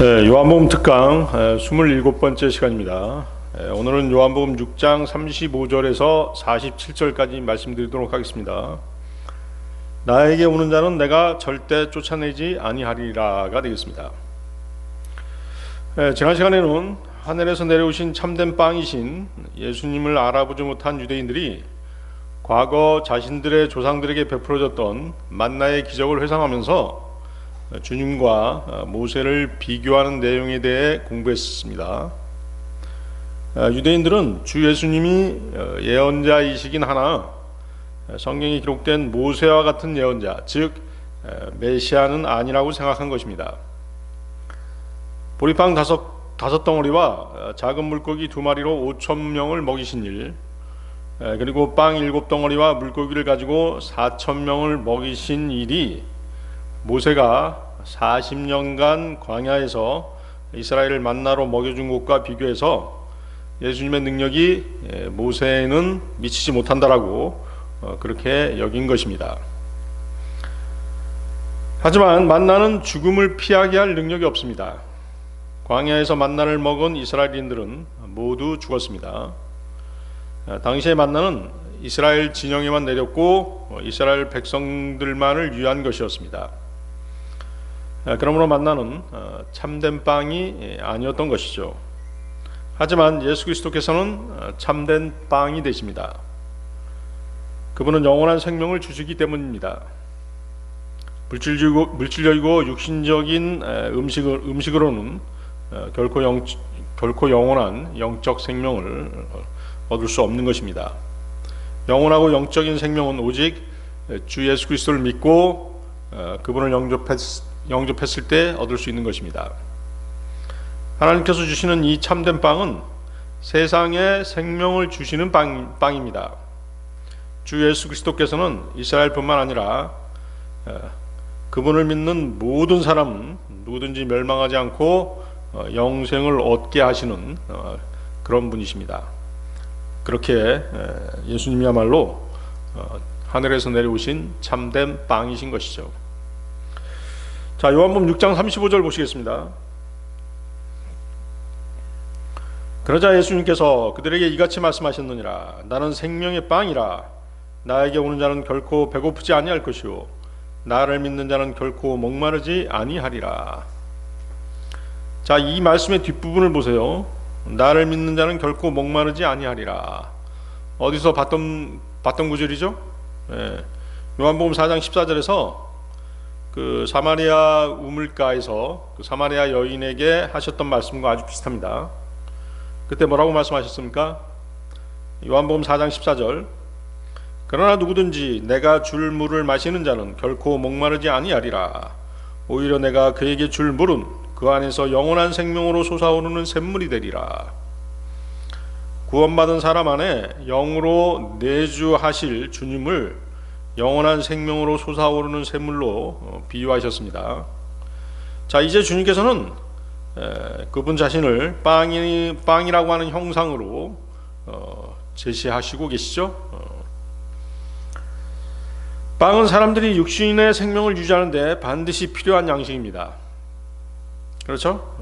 요한복음 특강 27번째 시간입니다. 오늘은 요한복음 6장 35절에서 47절까지 말씀드리도록 하겠습니다. 나에게 오는 자는 내가 절대 쫓아내지 아니하리라가 되겠습니다. 지난 시간에는 하늘에서 내려오신 참된 빵이신 예수님을 알아보지 못한 유대인들이 과거 자신들의 조상들에게 베풀어졌던 만나의 기적을 회상하면서 주님과 모세를 비교하는 내용에 대해 공부했습니다. 유대인들은 주 예수님이 예언자이시긴 하나 성경에 기록된 모세와 같은 예언자, 즉 메시아는 아니라고 생각한 것입니다. 보리빵 다섯 덩어리와 작은 물고기 2마리로 5,000명을 먹이신 일, 그리고 빵 7덩어리와 물고기를 가지고 4,000명을 먹이신 일이 모세가 40년간 광야에서 이스라엘을 만나러 먹여준 것과 비교해서 예수님의 능력이 모세에는 미치지 못한다라고 그렇게 여긴 것입니다. 하지만 만나는 죽음을 피하게 할 능력이 없습니다. 광야에서 만나를 먹은 이스라엘인들은 모두 죽었습니다. 당시의 만나는 이스라엘 진영에만 내렸고 이스라엘 백성들만을 위한 것이었습니다. 그러므로 만나는 참된 빵이 아니었던 것이죠. 하지만 예수 그리스도께서는 참된 빵이 되십니다. 그분은 영원한 생명을 주시기 때문입니다. 물질적이고 육신적인 음식으로는 결코 영원한 영적 생명을 얻을 수 없는 것입니다. 영원하고 영적인 생명은 오직 주 예수 그리스도를 믿고 그분을 영접했을 때 얻을 수 있는 것입니다. 하나님께서 주시는 이 참된 빵은 세상에 생명을 주시는 빵입니다. 주 예수 그리스도께서는 이스라엘뿐만 아니라 그분을 믿는 모든 사람은 누구든지 멸망하지 않고 영생을 얻게 하시는 그런 분이십니다. 그렇게 예수님이야말로 하늘에서 내려오신 참된 빵이신 것이죠. 자, 요한복음 6장 35절 보시겠습니다. 그러자 예수님께서 그들에게 이같이 말씀하셨느니라. 나는 생명의 빵이라. 나에게 오는 자는 결코 배고프지 아니할 것이요 나를 믿는 자는 결코 목마르지 아니하리라. 자, 이 말씀의 뒷부분을 보세요. 나를 믿는 자는 결코 목마르지 아니하리라. 어디서 봤던 구절이죠? 요한복음 4장 14절에서 그 사마리아 우물가에서 그 사마리아 여인에게 하셨던 말씀과 아주 비슷합니다. 그때 뭐라고 말씀하셨습니까? 요한복음 4장 14절. 그러나 누구든지 내가 줄 물을 마시는 자는 결코 목마르지 아니하리라. 오히려 내가 그에게 줄 물은 그 안에서 영원한 생명으로 솟아오르는 샘물이 되리라. 구원받은 사람 안에 영으로 내주하실 주님을 영원한 생명으로 솟아오르는 샘물로 비유하셨습니다. 자, 이제 주님께서는 그분 자신을 빵이라고 하는 형상으로 제시하시고 계시죠. 빵은 사람들이 육신의 생명을 유지하는 데 반드시 필요한 양식입니다. 그렇죠?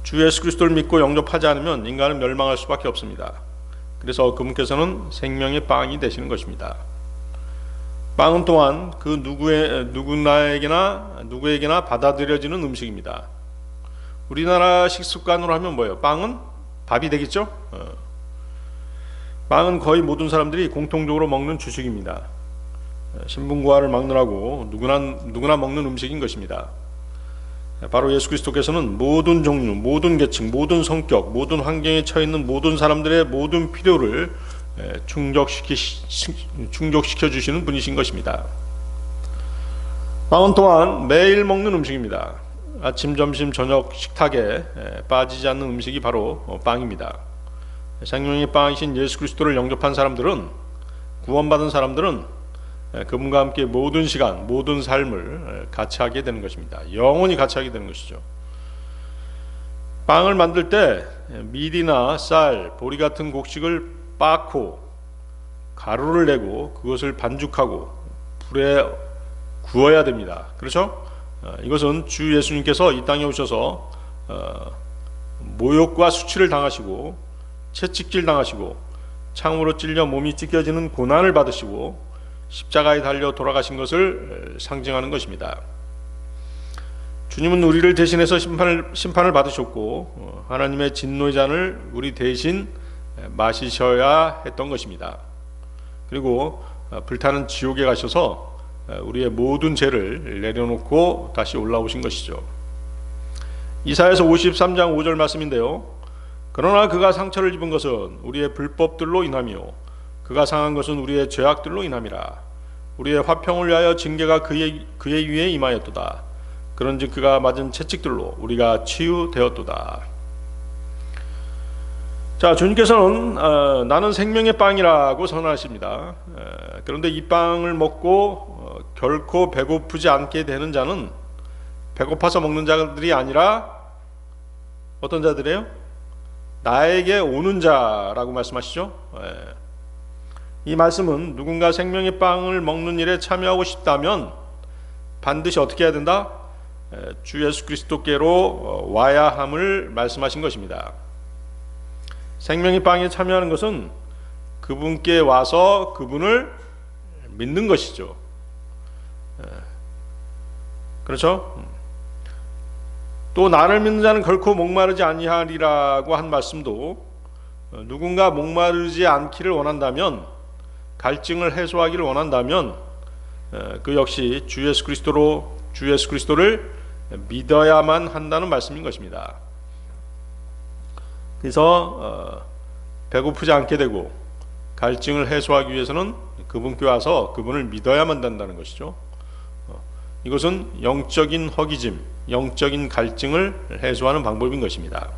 주 예수 그리스도를 믿고 영접하지 않으면 인간은 멸망할 수밖에 없습니다. 그래서 그분께서는 생명의 빵이 되시는 것입니다. 빵은 또한 그 누구에게나 받아들여지는 음식입니다. 우리나라 식습관으로 하면 뭐예요? 빵은 밥이 되겠죠? 빵은 거의 모든 사람들이 공통적으로 먹는 주식입니다. 신분고하를 막느라고 누구나 먹는 음식인 것입니다. 바로 예수 그리스도께서는 모든 종류, 모든 계층, 모든 성격, 모든 환경에 처해 있는 모든 사람들의 모든 필요를 충족시켜 주시는 분이신 것입니다. 빵은 또한 매일 먹는 음식입니다. 아침, 점심, 저녁 식탁에 빠지지 않는 음식이 바로 빵입니다. 생명의 빵이신 예수 그리스도를 영접한 사람들은, 구원받은 사람들은 그분과 함께 모든 시간, 모든 삶을 같이 하게 되는 것입니다. 영원히 같이 하게 되는 것이죠. 빵을 만들 때 밀이나 쌀, 보리 같은 곡식을 빻고 가루를 내고 그것을 반죽하고 불에 구워야 됩니다. 그렇죠? 이것은 주 예수님께서 이 땅에 오셔서 모욕과 수치를 당하시고 채찍질 당하시고 창으로 찔려 몸이 찢겨지는 고난을 받으시고 십자가에 달려 돌아가신 것을 상징하는 것입니다. 주님은 우리를 대신해서 심판을 받으셨고 하나님의 진노의 잔을 우리 대신 마시셔야 했던 것입니다. 그리고 불타는 지옥에 가셔서 우리의 모든 죄를 내려놓고 다시 올라오신 것이죠. 이사야서 53장 5절 말씀인데요. 그러나 그가 상처를 입은 것은 우리의 불법들로 인하며 그가 상한 것은 우리의 죄악들로 인함이라. 우리의 화평을 위하여 징계가 그의 위에 임하였도다. 그런즉 그가 맞은 채찍들로 우리가 치유되었도다. 자, 주님께서는 나는 생명의 빵이라고 선언하십니다. 그런데 이 빵을 먹고 결코 배고프지 않게 되는 자는 배고파서 먹는 자들이 아니라 어떤 자들이에요? 나에게 오는 자라고 말씀하시죠. 이 말씀은 누군가 생명의 빵을 먹는 일에 참여하고 싶다면 반드시 어떻게 해야 된다? 주 예수 그리스도께로 와야 함을 말씀하신 것입니다. 생명의 빵에 참여하는 것은 그분께 와서 그분을 믿는 것이죠. 그렇죠? 또 나를 믿는 자는 결코 목마르지 아니하리라고 한 말씀도 누군가 목마르지 않기를 원한다면, 갈증을 해소하기를 원한다면 그 역시 주 예수 그리스도를 믿어야만 한다는 말씀인 것입니다. 그래서 배고프지 않게 되고 갈증을 해소하기 위해서는 그분께 와서 그분을 믿어야만 된다는 것이죠. 이것은 영적인 허기짐, 영적인 갈증을 해소하는 방법인 것입니다.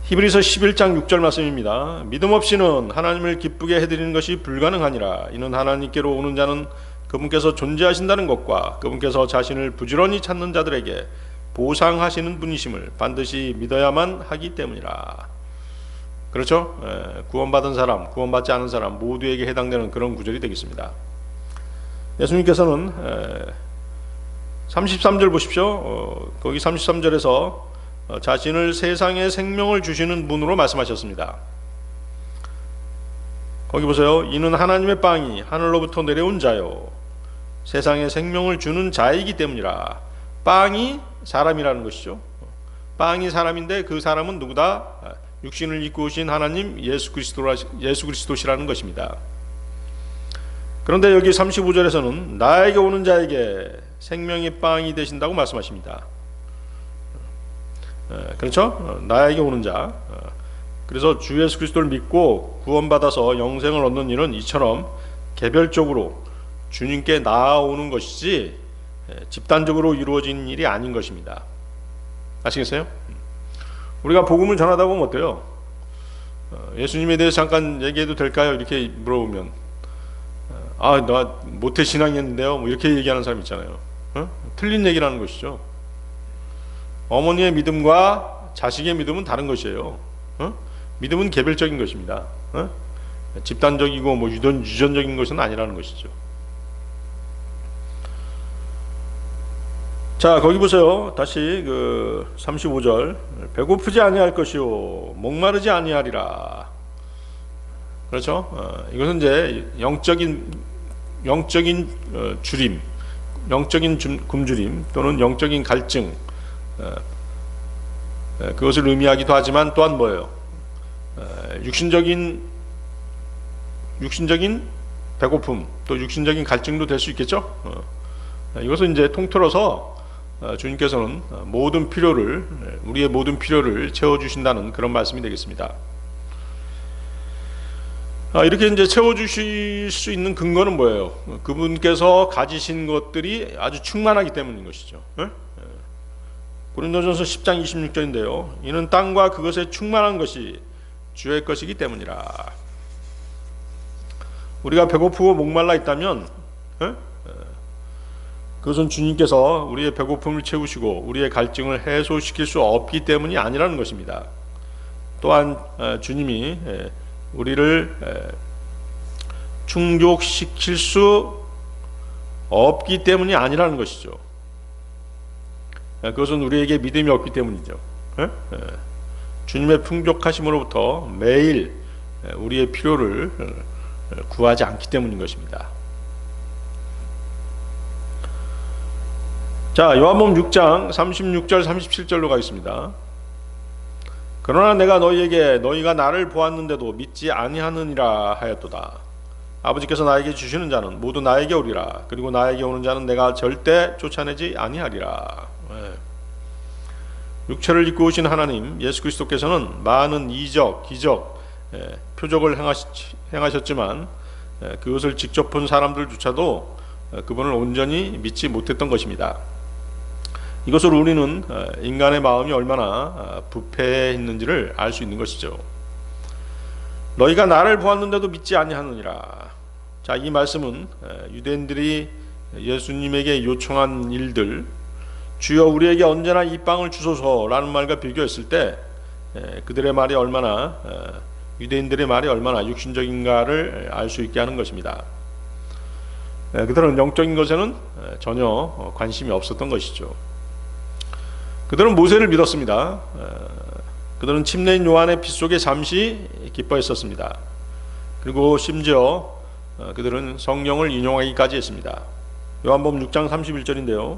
히브리서 11장 6절 말씀입니다. 믿음 없이는 하나님을 기쁘게 해드리는 것이 불가능하니라. 이는 하나님께로 오는 자는 그분께서 존재하신다는 것과 그분께서 자신을 부지런히 찾는 자들에게 보상하시는 분이심을 반드시 믿어야만 하기 때문이라. 그렇죠? 구원받은 사람, 구원받지 않은 사람 모두에게 해당되는 그런 구절이 되겠습니다. 예수님께서는 33절 보십시오. 거기 33절에서 자신을 세상에 생명을 주시는 분으로 말씀하셨습니다. 거기 보세요. 이는 하나님의 빵이 하늘로부터 내려온 자요 세상에 생명을 주는 자이기 때문이라. 빵이 사람이라는 것이죠. 빵이 사람인데 그 사람은 누구다? 육신을 입고 오신 하나님 예수 그리스도시라는 것입니다. 그런데 여기 35절에서는 나에게 오는 자에게 생명의 빵이 되신다고 말씀하십니다. 그렇죠? 나에게 오는 자. 그래서 주 예수 그리스도를 믿고 구원받아서 영생을 얻는 일은 이처럼 개별적으로 주님께 나아오는 것이지 집단적으로 이루어진 일이 아닌 것입니다. 아시겠어요? 우리가 복음을 전하다 보면 어때요? 예수님에 대해서 잠깐 얘기해도 될까요? 이렇게 물어보면 나 모태신앙이었는데요 뭐 이렇게 얘기하는 사람 있잖아요. 틀린 얘기라는 것이죠. 어머니의 믿음과 자식의 믿음은 다른 것이에요. 믿음은 개별적인 것입니다. 집단적이고 뭐 유전적인 것은 아니라는 것이죠. 자, 거기 보세요. 다시 35절. 배고프지 아니할 것이요 목마르지 아니하리라. 그렇죠? 이것은 이제 영적인 주림, 영적인 굶주림 또는 영적인 갈증, 그것을 의미하기도 하지만 또한 뭐예요? 육신적인 배고픔, 또 육신적인 갈증도 될 수 있겠죠? 이것은 이제 통틀어서 주님께서는 우리의 모든 필요를 채워주신다는 그런 말씀이 되겠습니다. 이렇게 이제 채워주실 수 있는 근거는 뭐예요? 그분께서 가지신 것들이 아주 충만하기 때문인 것이죠. 고린도전서 10장 26절인데요. 이는 땅과 그것에 충만한 것이 주의 것이기 때문이라. 우리가 배고프고 목말라 있다면 그것은 주님께서 우리의 배고픔을 채우시고 우리의 갈증을 해소시킬 수 없기 때문이 아니라는 것입니다. 또한 주님이 우리를 충족시킬 수 없기 때문이 아니라는 것이죠. 그것은 우리에게 믿음이 없기 때문이죠. 주님의 풍족하심으로부터 매일 우리의 필요를 구하지 않기 때문인 것입니다. 자, 요한복음 6장 36절 37절로 가겠습니다. 그러나 내가 너희에게 너희가 나를 보았는데도 믿지 아니하느니라 하였도다. 아버지께서 나에게 주시는 자는 모두 나에게 오리라. 그리고 나에게 오는 자는 내가 절대 쫓아내지 아니하리라. 육체를 입고 오신 하나님 예수 그리스도께서는 많은 이적, 기적, 표적을 행하셨지만 그것을 직접 본 사람들조차도 그분을 온전히 믿지 못했던 것입니다. 이것으로 우리는 인간의 마음이 얼마나 부패해 있는지를 알 수 있는 것이죠. 너희가 나를 보았는데도 믿지 아니하느니라. 자, 이 말씀은 유대인들이 예수님에게 요청한 일들, 주여 우리에게 언제나 이 빵을 주소서라는 말과 비교했을 때 그들의 말이 얼마나 유대인들의 말이 얼마나 육신적인가를 알 수 있게 하는 것입니다. 그들은 영적인 것에는 전혀 관심이 없었던 것이죠. 그들은 모세를 믿었습니다. 그들은 침례인 요한의 빗속에 잠시 기뻐했었습니다. 그리고 심지어 그들은 성경을 인용하기까지 했습니다. 요한복음 6장 31절인데요.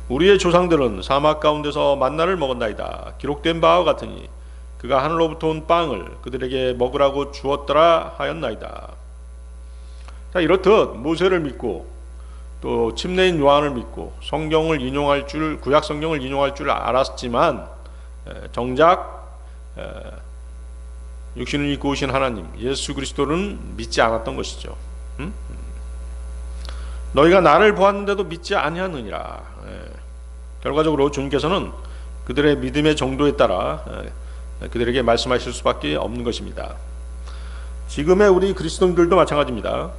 우리의 조상들은 사막 가운데서 만나를 먹었나이다. 기록된 바와 같으니 그가 하늘로부터 온 빵을 그들에게 먹으라고 주었더라 하였나이다. 자, 이렇듯 모세를 믿고 또 침례인 요한을 믿고 성경을 인용할 줄, 구약 성경을 인용할 줄 알았지만 정작 육신을 입고 오신 하나님 예수 그리스도는 믿지 않았던 것이죠. 너희가 나를 보았는데도 믿지 아니하느니라. 결과적으로 주님께서는 그들의 믿음의 정도에 따라 그들에게 말씀하실 수밖에 없는 것입니다. 지금의 우리 그리스도인들도 마찬가지입니다.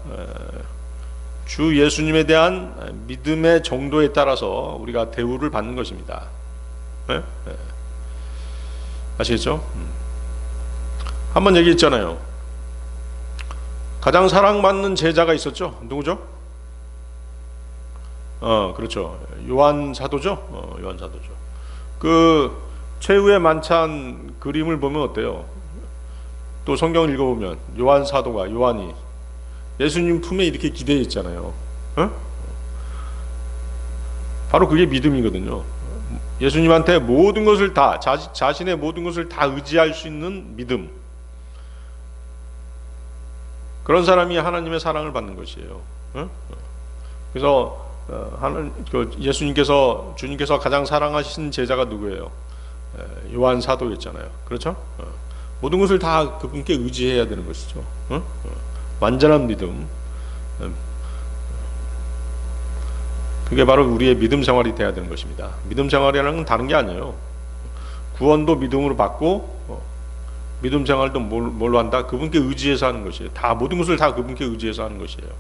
주 예수님에 대한 믿음의 정도에 따라서 우리가 대우를 받는 것입니다. 아시겠죠? 한번 얘기했잖아요. 가장 사랑받는 제자가 있었죠. 누구죠? 그렇죠. 요한 사도죠. 요한 사도죠. 그 최후의 만찬 그림을 보면 어때요? 또 성경을 읽어보면 요한 사도가 요한이 예수님 품에 이렇게 기대해 있잖아요. 바로 그게 믿음이거든요. 예수님한테 모든 것을 다 자신의 모든 것을 다 의지할 수 있는 믿음. 그런 사람이 하나님의 사랑을 받는 것이에요. 그래서 주님께서 가장 사랑하신 제자가 누구예요? 요한 사도였잖아요. 그렇죠? 모든 것을 다 그분께 의지해야 되는 것이죠. 완전한 믿음. 그게 바로 우리의 믿음 생활이 돼야 되는 것입니다. 믿음 생활이라는 건 다른 게 아니에요. 구원도 믿음으로 받고 믿음 생활도 뭘로 한다? 그분께 의지해서 하는 것이에요. 다 모든 것을 다 그분께 의지해서 하는 것이에요.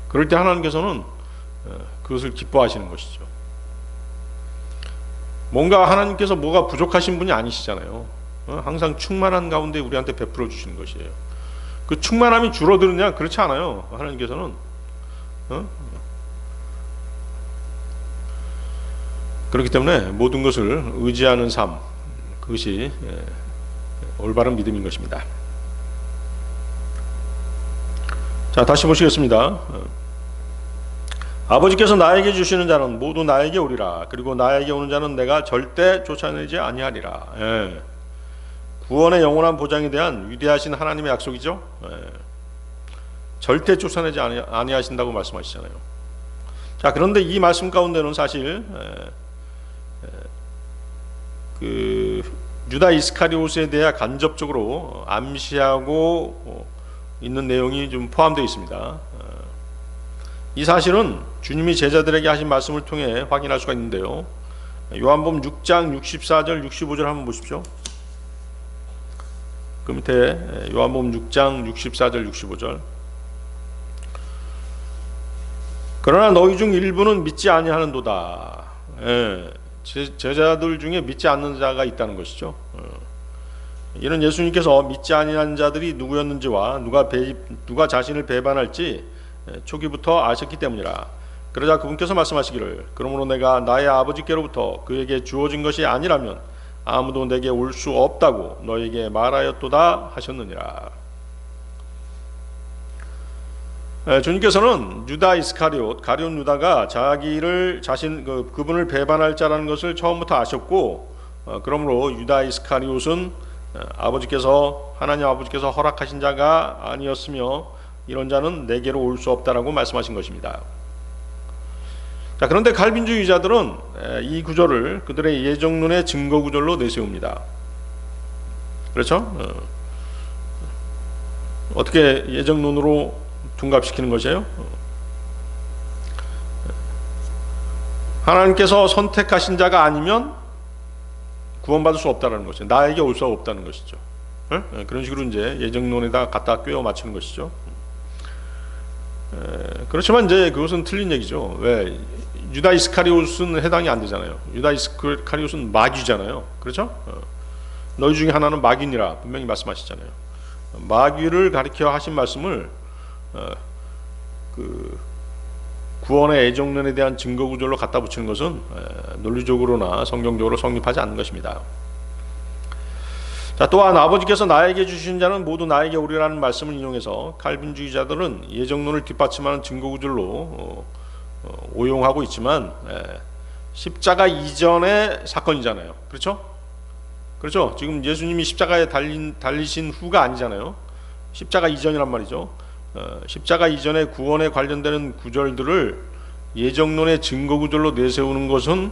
그럴 때 하나님께서는 그것을 기뻐하시는 것이죠. 뭔가 하나님께서 뭐가 부족하신 분이 아니시잖아요. 항상 충만한 가운데 우리한테 베풀어 주시는 것이에요. 그 충만함이 줄어드느냐? 그렇지 않아요. 하나님께서는 그렇기 때문에 모든 것을 의지하는 삶, 그것이 올바른 믿음인 것입니다. 자, 다시 보시겠습니다. 아버지께서 나에게 주시는 자는 모두 나에게 오리라. 그리고 나에게 오는 자는 내가 절대 쫓아내지 아니하리라. 구원의 영원한 보장에 대한 위대하신 하나님의 약속이죠. 절대 쫓아내지 아니하신다고 말씀하시잖아요. 자, 그런데 이 말씀 가운데는 사실 그 유다 이스카리옷에 대해 간접적으로 암시하고 있는 내용이 좀 포함되어 있습니다. 이 사실은 주님이 제자들에게 하신 말씀을 통해 확인할 수가 있는데요. 요한복음 6장 64절 65절 한번 보십시오. 그 밑에 요한복음 6장 64절 65절. 그러나 너희 중 일부는 믿지 아니하는도다. 제자들 중에 믿지 않는 자가 있다는 것이죠. 이는 예수님께서 믿지 아니하는 자들이 누구였는지와 누가 자신을 배반할지 초기부터 아셨기 때문이라. 그러자 그분께서 말씀하시기를 그러므로 내가 나의 아버지께로부터 그에게 주어진 것이 아니라면 아무도 내게 올 수 없다고 너에게 말하였도다 하셨느니라. 주님께서는 유다 이스카리옷 가룟 유다가 자기를 그분을 배반할 자라는 것을 처음부터 아셨고, 그러므로 유다 이스카리옷은 하나님 아버지께서 허락하신 자가 아니었으며 이런 자는 내게로 올 수 없다라고 말씀하신 것입니다. 자, 그런데 칼빈주의자들은 이 구절을 그들의 예정론의 증거 구절로 내세웁니다. 그렇죠? 어떻게 예정론으로 둔갑시키는 것이에요? 하나님께서 선택하신 자가 아니면 구원받을 수 없다는 것이죠. 나에게 올 수 없다는 것이죠. 그런 식으로 이제 예정론에다 갖다 꿰어 맞추는 것이죠. 그렇지만 이제 그것은 틀린 얘기죠. 왜? 유다 이스카리옷은 해당이 안 되잖아요. 유다 이스카리옷은 마귀잖아요. 그렇죠? 너희 중에 하나는 마귀니라 분명히 말씀하시잖아요. 마귀를 가리켜 하신 말씀을 그 구원의 예정론에 대한 증거 구절로 갖다 붙이는 것은 논리적으로나 성경적으로 성립하지 않는 것입니다. 자, 또한 아버지께서 나에게 주신 자는 모두 나에게 오리라는 말씀을 인용해서 칼빈주의자들은 예정론을 뒷받침하는 증거 구절로 오용하고 있지만 십자가 이전의 사건이잖아요. 그렇죠? 그렇죠? 지금 예수님이 십자가에 달리신 후가 아니잖아요. 십자가 이전이란 말이죠. 십자가 이전의 구원에 관련되는 구절들을 예정론의 증거 구절로 내세우는 것은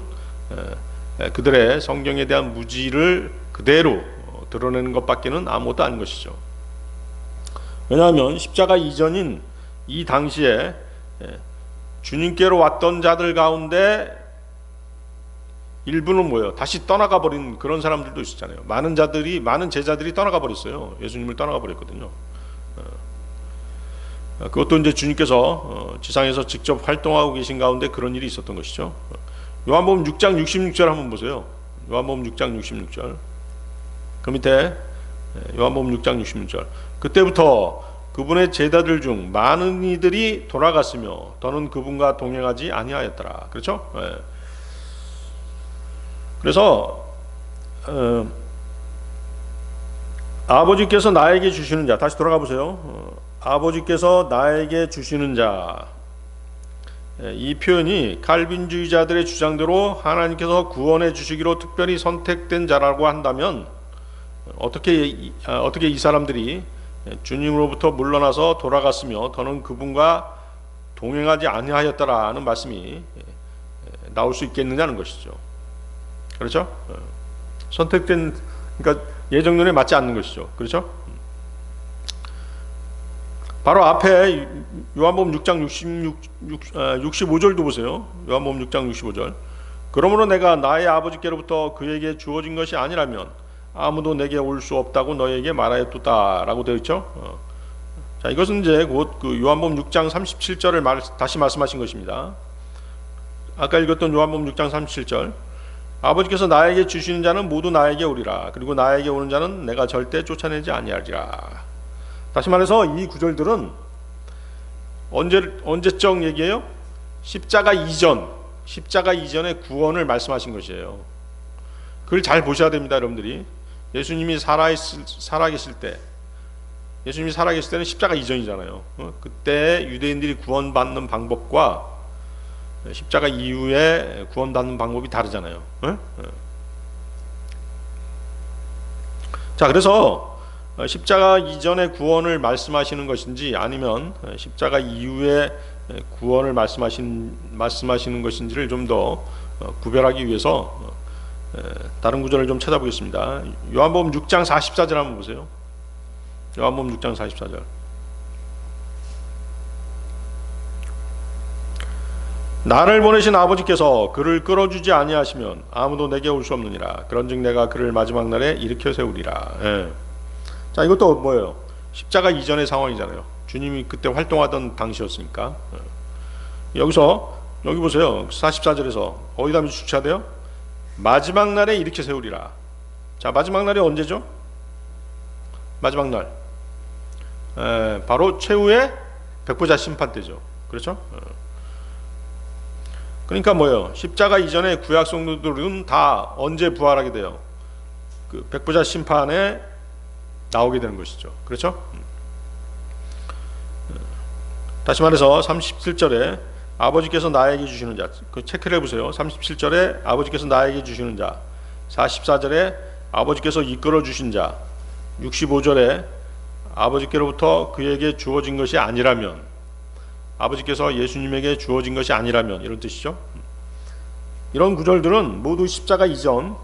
그들의 성경에 대한 무지를 그대로 드러내는 것밖에는 아무것도 아닌 것이죠. 왜냐하면 십자가 이전인 이 당시에 주님께로 왔던 자들 가운데 일부는 뭐예요? 다시 떠나가 버린 그런 사람들도 있었잖아요. 많은 제자들이 떠나가 버렸어요. 예수님을 떠나가 버렸거든요. 그것도 이제 주님께서 지상에서 직접 활동하고 계신 가운데 그런 일이 있었던 것이죠. 요한복음 6장 66절 한번 보세요. 요한복음 6장 66절. 그 밑에 요한복음 6장 66절. 그때부터 그분의 제자들 중 많은 이들이 돌아갔으며 더는 그분과 동행하지 아니하였더라. 그렇죠? 그래서 아버지께서 나에게 주시는 자, 다시 돌아가 보세요. 아버지께서 나에게 주시는 자, 이 표현이 칼빈주의자들의 주장대로 하나님께서 구원해 주시기로 특별히 선택된 자라고 한다면 어떻게 이 사람들이 주님으로부터 물러나서 돌아갔으며 더는 그분과 동행하지 아니하였다라는 말씀이 나올 수 있겠느냐는 것이죠. 그렇죠? 선택된, 그러니까 예정론에 맞지 않는 것이죠. 그렇죠? 바로 앞에 요한복음 6장 65절도 보세요. 요한복음 6장 65절. 그러므로 내가 나의 아버지께로부터 그에게 주어진 것이 아니라면 아무도 내게 올 수 없다고 너에게 말하였도다라고 되어 있죠. 자, 이것은 이제 곧 그 요한복음 6장 37절을 다시 말씀하신 것입니다. 아까 읽었던 요한복음 6장 37절. 아버지께서 나에게 주시는 자는 모두 나에게 오리라. 그리고 나에게 오는 자는 내가 절대 쫓아내지 아니하리라. 다시 말해서 이 구절들은 언제적 얘기예요? 십자가 이전의 구원을 말씀하신 것이에요. 그걸 잘 보셔야 됩니다, 여러분들이. 예수님이 살아계실 때는 십자가 이전이잖아요. 그때 유대인들이 구원받는 방법과 십자가 이후에 구원받는 방법이 다르잖아요. 자, 그래서 십자가 이전의 구원을 말씀하시는 것인지 아니면 십자가 이후의 구원을 말씀하시는 것인지를 좀 더 구별하기 위해서 다른 구절을 좀 찾아보겠습니다. 요한복음 6장 44절 한번 보세요. 요한복음 6장 44절. 나를 보내신 아버지께서 그를 끌어주지 아니하시면 아무도 내게 올 수 없느니라. 그런즉 내가 그를 마지막 날에 일으켜 세우리라. 자, 이것도 뭐예요? 십자가 이전의 상황이잖아요. 주님이 그때 활동하던 당시였으니까. 여기 보세요. 44절에서 어디다 주차돼요? 마지막 날에 일으켜 세우리라. 자, 마지막 날이 언제죠? 마지막 날, 바로 최후의 백보자 심판 때죠. 그렇죠? 그러니까 뭐예요? 십자가 이전에 구약 성도들은 다 언제 부활하게 돼요? 그 백보자 심판에 나오게 되는 것이죠. 그렇죠? 다시 말해서 37절에 아버지께서 나에게 주시는 자, 그 체크를 해보세요. 37절에 아버지께서 나에게 주시는 자, 44절에 아버지께서 이끌어 주신 자, 65절에 아버지께로부터 그에게 주어진 것이 아니라면, 아버지께서 예수님에게 주어진 것이 아니라면, 이런 뜻이죠. 이런 구절들은 모두 십자가 이전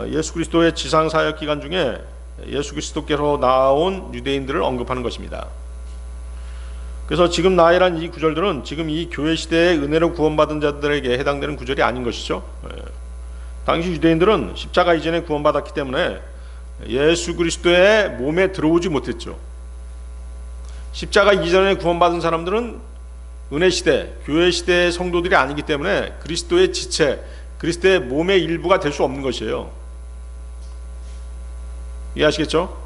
예수 그리스도의 지상 사역 기간 중에 예수 그리스도께로 나온 유대인들을 언급하는 것입니다. 그래서 지금 나이란 이 구절들은 지금 이 교회 시대의 은혜로 구원받은 자들에게 해당되는 구절이 아닌 것이죠. 당시 유대인들은 십자가 이전에 구원받았기 때문에 예수 그리스도의 몸에 들어오지 못했죠. 십자가 이전에 구원받은 사람들은 은혜 시대, 교회 시대의 성도들이 아니기 때문에 그리스도의 지체, 그리스도의 몸의 일부가 될 수 없는 것이에요. 이해하시겠죠?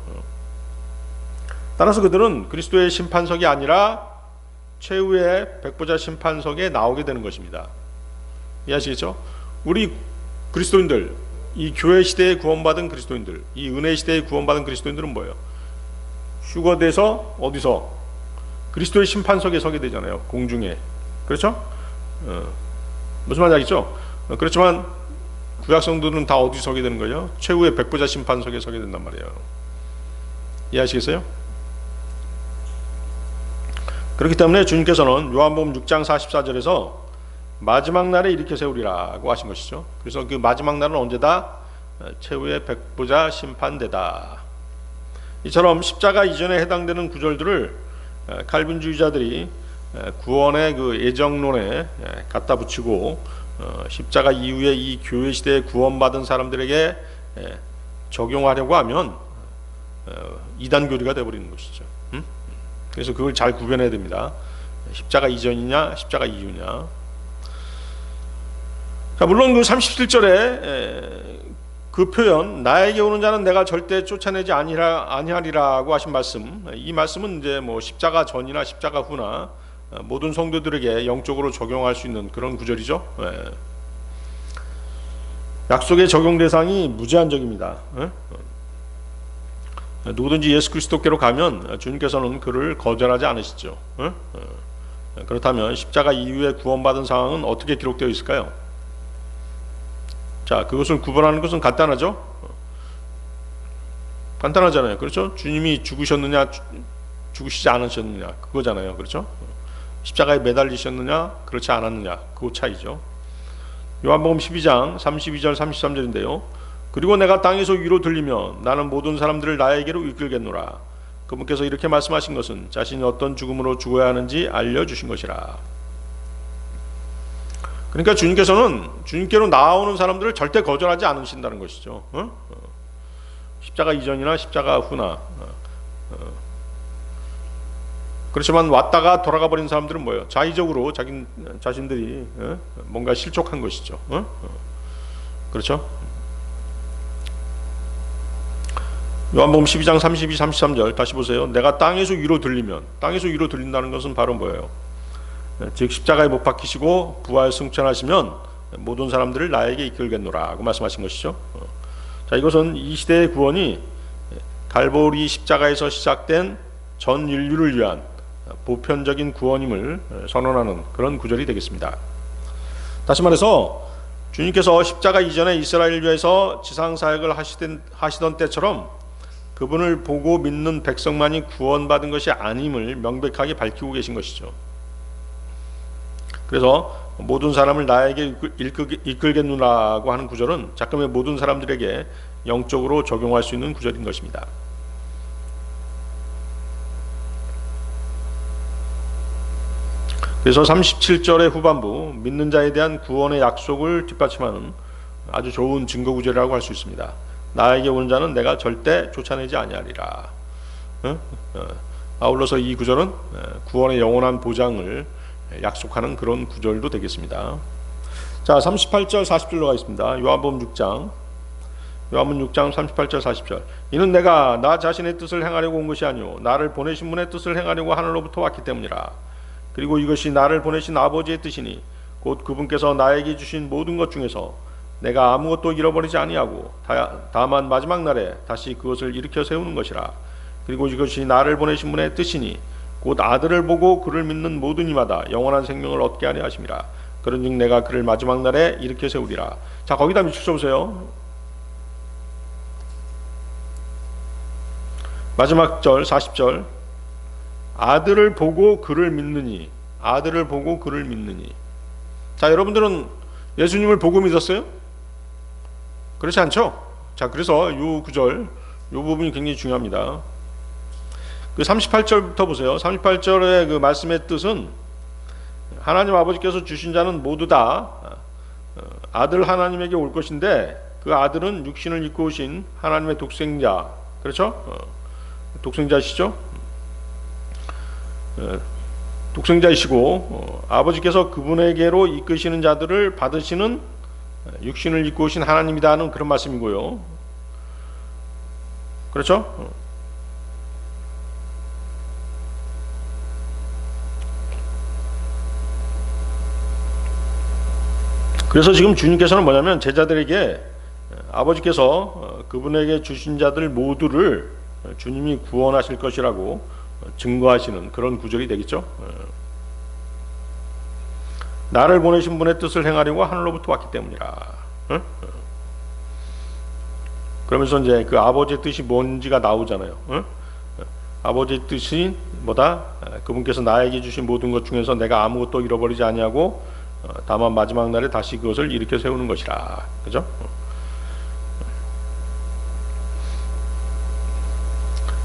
따라서 그들은 그리스도의 심판석이 아니라 최후의 백보자 심판석에 나오게 되는 것입니다. 이해하시겠죠? 우리 그리스도인들, 이 교회 시대에 구원받은 그리스도인들, 이 은혜 시대에 구원받은 그리스도인들은 뭐예요? 휴거돼서 어디서? 그리스도의 심판석에 서게 되잖아요. 공중에. 그렇죠? 무슨 말인지 알겠죠? 그렇지만 구약 성도들은 다 어디 서게 되는 거예요? 최후의 백보자 심판석에 서게 된단 말이에요. 이해하시겠어요? 그렇기 때문에 주님께서는 요한복음 6장 44절에서 마지막 날에 일으켜 세우리라고 하신 것이죠. 그래서 그 마지막 날은 언제다? 최후의 백보자 심판대다. 이처럼 십자가 이전에 해당되는 구절들을 칼빈주의자들이 구원의 그 예정론에 갖다 붙이고 십자가 이후에 이 교회 시대에 구원받은 사람들에게 적용하려고 하면 이단 교리가 되어버리는 것이죠. 그래서 그걸 잘 구별해야 됩니다. 십자가 이전이냐 십자가 이후냐. 물론 그 37절에 그 표현, 나에게 오는 자는 내가 절대 쫓아내지 아니하리라고 하신 말씀, 이 말씀은 이제 뭐 십자가 전이나 십자가 후나 모든 성도들에게 영적으로 적용할 수 있는 그런 구절이죠. 약속의 적용 대상이 무제한적입니다. 누구든지 예수 그리스도께로 가면 주님께서는 그를 거절하지 않으시죠. 그렇다면 십자가 이후에 구원받은 상황은 어떻게 기록되어 있을까요? 자, 그것을 구분하는 것은 간단하죠. 간단하잖아요. 그렇죠? 주님이 죽으셨느냐 죽으시지 않으셨느냐 그거잖아요. 그렇죠? 십자가에 매달리셨느냐 그렇지 않았느냐 그 차이죠. 요한복음 12장 32절 33절인데요. 그리고 내가 땅에서 위로 들리면 나는 모든 사람들을 나에게로 이끌겠노라. 그분께서 이렇게 말씀하신 것은 자신이 어떤 죽음으로 죽어야 하는지 알려주신 것이라. 그러니까 주님께서는 주님께로 나오는 사람들을 절대 거절하지 않으신다는 것이죠. 십자가 이전이나 십자가 후나. 그렇지만 왔다가 돌아가 버린 사람들은 뭐예요? 자의적으로 자신들이 뭔가 실족한 것이죠. 그렇죠? 요한복음 12장 32, 33절 다시 보세요. 내가 땅에서 위로 들리면, 땅에서 위로 들린다는 것은 바로 뭐예요? 즉 십자가에 못 박히시고 부활 승천하시면 모든 사람들을 나에게 이끌겠노라고 말씀하신 것이죠. 자, 이것은 이 시대의 구원이 갈보리 십자가에서 시작된 전 인류를 위한 보편적인 구원임을 선언하는 그런 구절이 되겠습니다. 다시 말해서 주님께서 십자가 이전에 이스라엘교에서 지상사역을 하시던 때처럼 그분을 보고 믿는 백성만이 구원받은 것이 아님을 명백하게 밝히고 계신 것이죠. 그래서 모든 사람을 나에게 이끌겠노라고 하는 구절은 작금의 모든 사람들에게 영적으로 적용할 수 있는 구절인 것입니다. 그래서 37절의 후반부 믿는 자에 대한 구원의 약속을 뒷받침하는 아주 좋은 증거 구절이라고 할 수 있습니다. 나에게 오는 자는 내가 절대 쫓아내지 아니하리라. 아울러서 이 구절은 구원의 영원한 보장을 약속하는 그런 구절도 되겠습니다. 자, 38절 40절로 가겠습니다. 요한복음 6장 38절 40절. 이는 내가 나 자신의 뜻을 행하려고 온 것이 아니오 나를 보내신 분의 뜻을 행하려고 하늘로부터 왔기 때문이라. 그리고 이것이 나를 보내신 아버지의 뜻이니 곧 그분께서 나에게 주신 모든 것 중에서 내가 아무것도 잃어버리지 아니하고 다만 마지막 날에 다시 그것을 일으켜 세우는 것이라. 그리고 이것이 나를 보내신 분의 뜻이니 곧 아들을 보고 그를 믿는 모든 이마다 영원한 생명을 얻게 하려 하심이라. 그런즉 내가 그를 마지막 날에 일으켜 세우리라. 자, 거기다 밑줄 쳐보세요. 마지막 절 40절. 아들을 보고 그를 믿느니. 아들을 보고 그를 믿느니. 자, 여러분들은 예수님을 보고 믿었어요? 그렇지 않죠? 자, 그래서 이 구절, 이 부분이 굉장히 중요합니다. 그 38절부터 보세요. 38절의 그 말씀의 뜻은 하나님 아버지께서 주신 자는 모두 다 아들 하나님에게 올 것인데 그 아들은 육신을 입고 오신 하나님의 독생자, 그렇죠? 독생자시죠? 독생자이시고 아버지께서 그분에게로 이끄시는 자들을 받으시는 육신을 입고 오신 하나님이다 하는 그런 말씀이고요. 그렇죠? 그래서 지금 주님께서는 뭐냐면 제자들에게 아버지께서 그분에게 주신 자들 모두를 주님이 구원하실 것이라고 증거하시는 그런 구절이 되겠죠. 나를 보내신 분의 뜻을 행하려고 하늘로부터 왔기 때문이라. 그러면서 이제 그 아버지의 뜻이 뭔지가 나오잖아요. 아버지의 뜻이 뭐다? 그분께서 나에게 주신 모든 것 중에서 내가 아무것도 잃어버리지 아니하고 다만 마지막 날에 다시 그것을 일으켜 세우는 것이라. 그죠?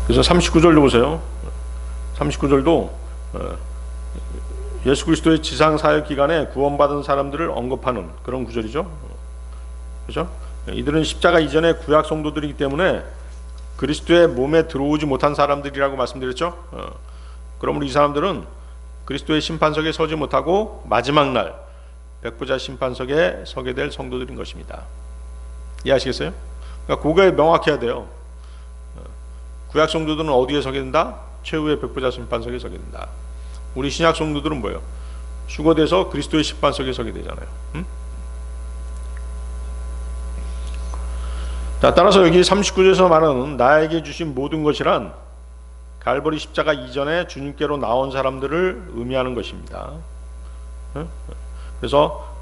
그래서 39절도 보세요. 39절도 예수 그리스도의 지상 사역 기간에 구원받은 사람들을 언급하는 그런 구절이죠. 그죠? 이들은 십자가 이전의 구약 성도들이기 때문에 그리스도의 몸에 들어오지 못한 사람들이라고 말씀드렸죠. 그러므로 이 사람들은 그리스도의 심판석에 서지 못하고 마지막 날 백부자 심판석에 서게 될 성도들인 것입니다. 이해하시겠어요? 그러니까 그거에 명확해야 돼요. 구약 성도들은 어디에 서게 된다? 최후의 백부자 심판석에 서게 된다. 우리 신약 성도들은 뭐예요? 휴거돼서 그리스도의 심판석에 서게 되잖아요. 자, 따라서 여기 39절에서 말하는 나에게 주신 모든 것이란 갈보리 십자가 이전에 주님께로 나온 사람들을 의미하는 것입니다. 그래서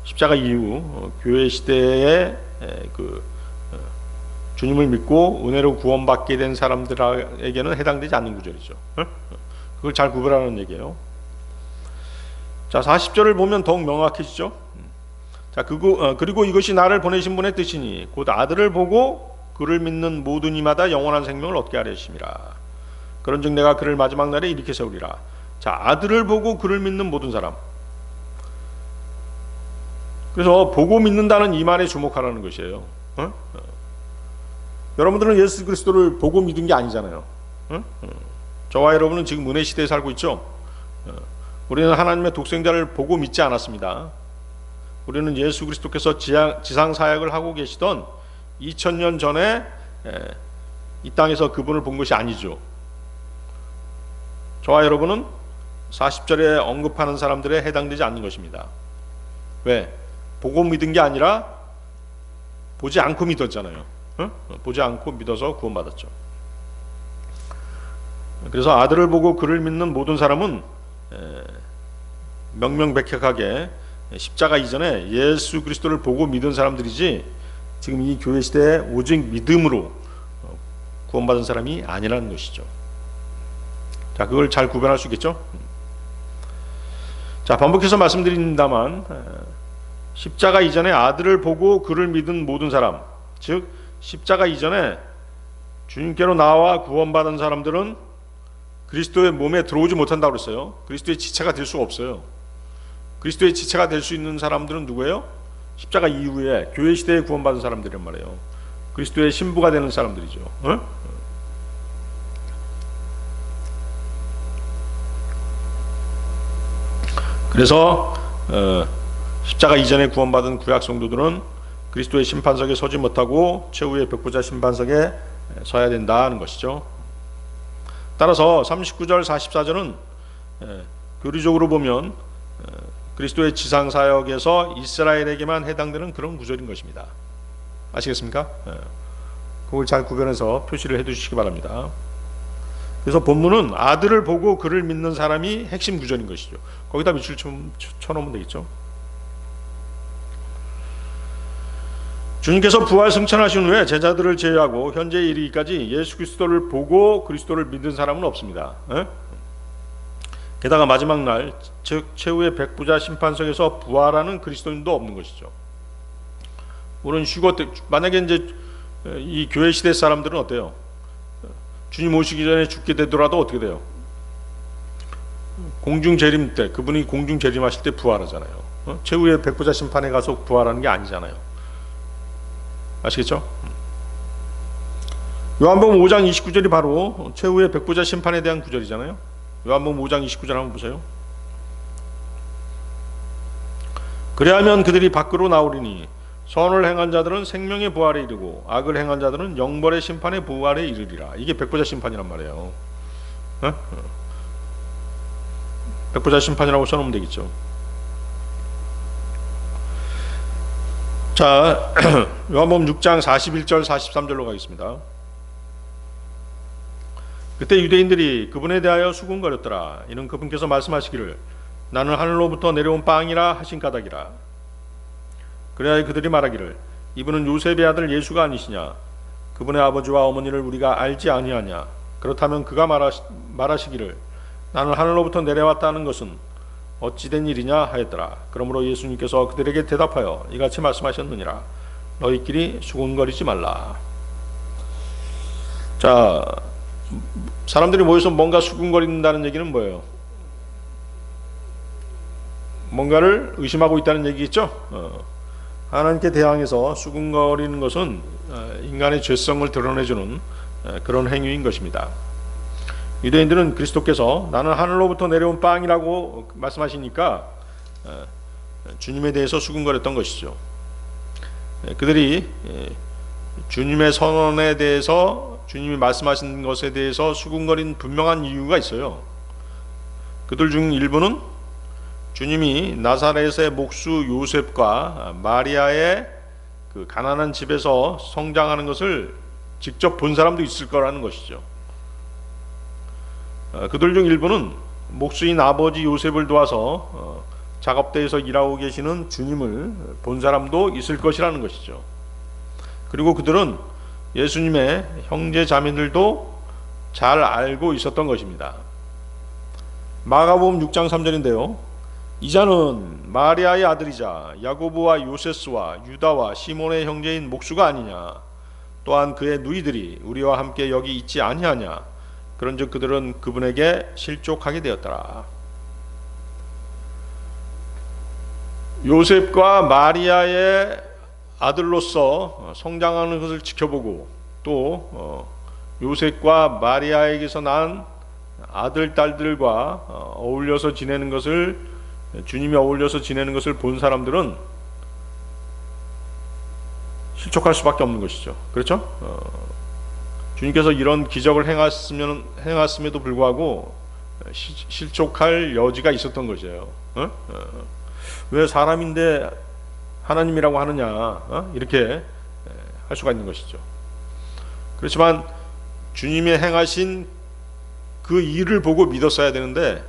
십자가 이후 교회 시대에 그 주님을 믿고 은혜로 구원받게 된 사람들에게는 해당되지 않는 구절이죠. 그걸 잘 구별하는 얘기예요. 자, 40절을 보면 더욱 명확해지죠. 자, 그리고 이것이 나를 보내신 분의 뜻이니 곧 아들을 보고 그를 믿는 모든 이마다 영원한 생명을 얻게 하려 하심이라. 그런즉 내가 그를 마지막 날에 일으켜 세우리라. 자, 아들을 보고 그를 믿는 모든 사람. 그래서 보고 믿는다는 이 말에 주목하라는 것이에요. 여러분들은 예수 그리스도를 보고 믿은 게 아니잖아요. 저와 여러분은 지금 은혜 시대에 살고 있죠. 우리는 하나님의 독생자를 보고 믿지 않았습니다. 우리는 예수 그리스도께서 지상 사역을 하고 계시던 2000년 전에 이 땅에서 그분을 본 것이 아니죠. 저와 여러분은 40절에 언급하는 사람들에 해당되지 않는 것입니다. 왜? 보고 믿은 게 아니라 보지 않고 믿었잖아요. 보지 않고 믿어서 구원받았죠. 그래서 아들을 보고 그를 믿는 모든 사람은 명명백백하게 십자가 이전에 예수 그리스도를 보고 믿은 사람들이지 지금 이 교회 시대에 오직 믿음으로 구원받은 사람이 아니라는 것이죠. 자, 그걸 잘 구별할 수 있겠죠? 자, 반복해서 말씀드립니다만 십자가 이전에 아들을 보고 그를 믿은 모든 사람, 즉 십자가 이전에 주님께로 나와 구원받은 사람들은 그리스도의 몸에 들어오지 못한다고 그랬어요. 그리스도의 지체가 될 수가 없어요. 그리스도의 지체가 될 수 있는 사람들은 누구예요? 십자가 이후에 교회 시대에 구원받은 사람들이란 말이에요. 그리스도의 신부가 되는 사람들이죠. 그래서 십자가 이전에 구원받은 구약 성도들은 그리스도의 심판석에 서지 못하고 최후의 백부자 심판석에 서야 된다는 것이죠. 따라서 39절 44절은 교리적으로 보면 그리스도의 지상 사역에서 이스라엘에게만 해당되는 그런 구절인 것입니다. 아시겠습니까? 그걸 잘 구별해서 표시를 해두시기 바랍니다. 그래서 본문은 아들을 보고 그를 믿는 사람이 핵심 구절인 것이죠. 거기다 밑줄 쳐놓으면 되겠죠. 주님께서 부활 승천하신 후에 제자들을 제외하고 현재 이르기까지 예수 그리스도를 보고 그리스도를 믿는 사람은 없습니다. 게다가 마지막 날, 즉 최후의 백부자 심판석에서 부활하는 그리스도인도 없는 것이죠. 우리는 휴거 때, 만약에 이제 이 교회 시대 사람들은 어때요? 주님 오시기 전에 죽게 되더라도 어떻게 돼요? 공중 재림 때, 그분이 공중 재림하실 때 부활하잖아요. 최후의 백부자 심판에 가서 부활하는 게 아니잖아요. 아시겠죠? 요한복음 5장 29절이 바로 최후의 백부자 심판에 대한 구절이잖아요. 요한복음 5장 29절 한번 보세요. 그리하면 그들이 밖으로 나오리니 선을 행한 자들은 생명의 부활에 이르고 악을 행한 자들은 영벌의 심판의 부활에 이르리라. 이게 백부자 심판이란 말이에요. 백부자 심판이라고 써놓으면 되겠죠. 자, 요한복음 6장 41절 43절로 가겠습니다. 그때 유대인들이 그분에 대하여 수군거렸더라. 이는 그분께서 말씀하시기를 나는 하늘로부터 내려온 빵이라 하신 까닭이라. 그래야 그들이 말하기를 이분은 요셉의 아들 예수가 아니시냐? 그분의 아버지와 어머니를 우리가 알지 아니하냐? 그렇다면 그가 말하시기를 나는 하늘로부터 내려왔다는 것은 어찌된 일이냐 하였더라. 그러므로 예수님께서 그들에게 대답하여 이같이 말씀하셨느니라. 너희끼리 수군거리지 말라. 자, 사람들이 모여서 뭔가 수군거린다는 얘기는 뭐예요? 뭔가를 의심하고 있다는 얘기겠죠? 하나님께 대항해서 수군거리는 것은 인간의 죄성을 드러내주는 그런 행위인 것입니다. 유대인들은 그리스도께서 나는 하늘로부터 내려온 빵이라고 말씀하시니까 주님에 대해서 수군거렸던 것이죠. 그들이 주님의 선언에 대해서 주님이 말씀하신 것에 대해서 수군거린 분명한 이유가 있어요. 그들 중 일부는 주님이 나사렛의 목수 요셉과 마리아의 그 가난한 집에서 성장하는 것을 직접 본 사람도 있을 거라는 것이죠. 그들 중 일부는 목수인 아버지 요셉을 도와서 작업대에서 일하고 계시는 주님을 본 사람도 있을 것이라는 것이죠. 그리고 그들은 예수님의 형제 자매들도 잘 알고 있었던 것입니다. 마가복음 6장 3절인데요. 이자는 마리아의 아들이자 야고보와 요세스와 유다와 시몬의 형제인 목수가 아니냐? 또한 그의 누이들이 우리와 함께 여기 있지 아니하냐? 그런즉 그들은 그분에게 실족하게 되었더라. 요셉과 마리아의 아들로서 성장하는 것을 지켜보고 또 요셉과 마리아에게서 난 아들, 딸들과 어울려서 지내는 것을 주님이 어울려서 지내는 것을 본 사람들은 실족할 수밖에 없는 것이죠. 그렇죠? 주님께서 이런 기적을 행했음에도 불구하고 실족할 여지가 있었던 것이에요. 왜 사람인데 하나님이라고 하느냐? 이렇게 할 수가 있는 것이죠. 그렇지만 주님이 행하신 그 일을 보고 믿었어야 되는데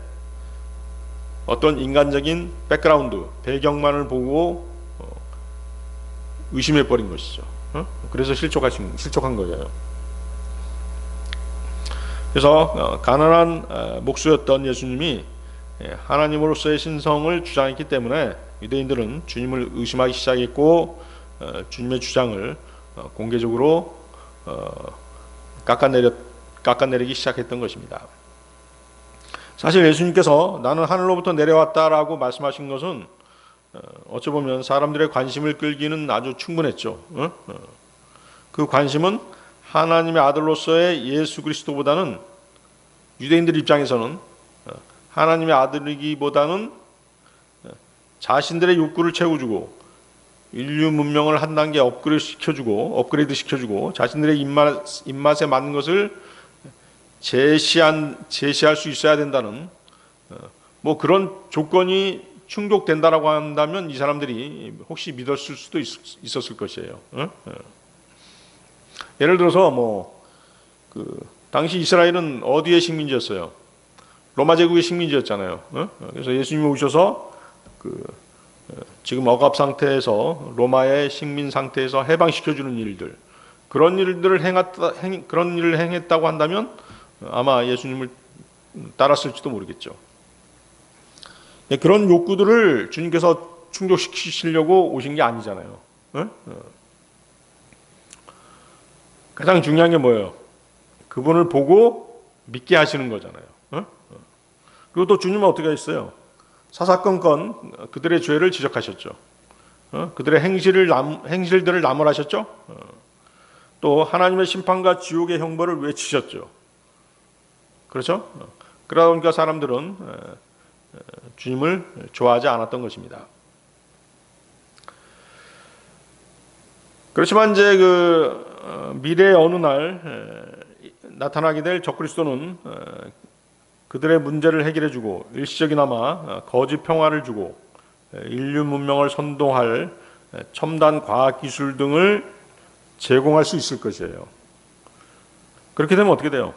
어떤 인간적인 백그라운드, 배경만을 보고 의심해버린 것이죠. 그래서 실족한 거예요. 그래서 가난한 목수였던 예수님이 하나님으로서의 신성을 주장했기 때문에 유대인들은 주님을 의심하기 시작했고 주님의 주장을 공개적으로 깎아내리기 시작했던 것입니다. 사실 예수님께서 나는 하늘로부터 내려왔다라고 말씀하신 것은 어찌 보면 사람들의 관심을 끌기는 아주 충분했죠. 그 관심은 하나님의 아들로서의 예수 그리스도보다는 유대인들 입장에서는 하나님의 아들이기보다는 자신들의 욕구를 채워주고 인류 문명을 한 단계 업그레이드 시켜주고 자신들의 입맛에 맞는 것을 제시할 수 있어야 된다는 뭐 그런 조건이 충족된다라고 한다면 이 사람들이 혹시 믿었을 수도 있었을 것이에요. 예를 들어서 당시 이스라엘은 어디의 식민지였어요? 로마 제국의 식민지였잖아요. 그래서 예수님이 오셔서 지금 억압 상태에서 로마의 식민 상태에서 해방시켜주는 일들, 그런 일을 행했다고 한다면 아마 예수님을 따랐을지도 모르겠죠. 그런 욕구들을 주님께서 충족시키시려고 오신 게 아니잖아요. 가장 중요한 게 뭐예요? 그분을 보고 믿게 하시는 거잖아요. 그리고 또 주님은 어떻게 했어요? 사사건건 그들의 죄를 지적하셨죠. 그들의 행실들을 나무라셨죠. 또 하나님의 심판과 지옥의 형벌을 외치셨죠. 그렇죠? 그러다 보니까 사람들은 주님을 좋아하지 않았던 것입니다. 그렇지만 이제 미래의 어느 날 나타나게 될 적그리스도는 그들의 문제를 해결해주고 일시적이나마 거짓 평화를 주고 인류 문명을 선도할 첨단 과학 기술 등을 제공할 수 있을 것이에요. 그렇게 되면 어떻게 돼요?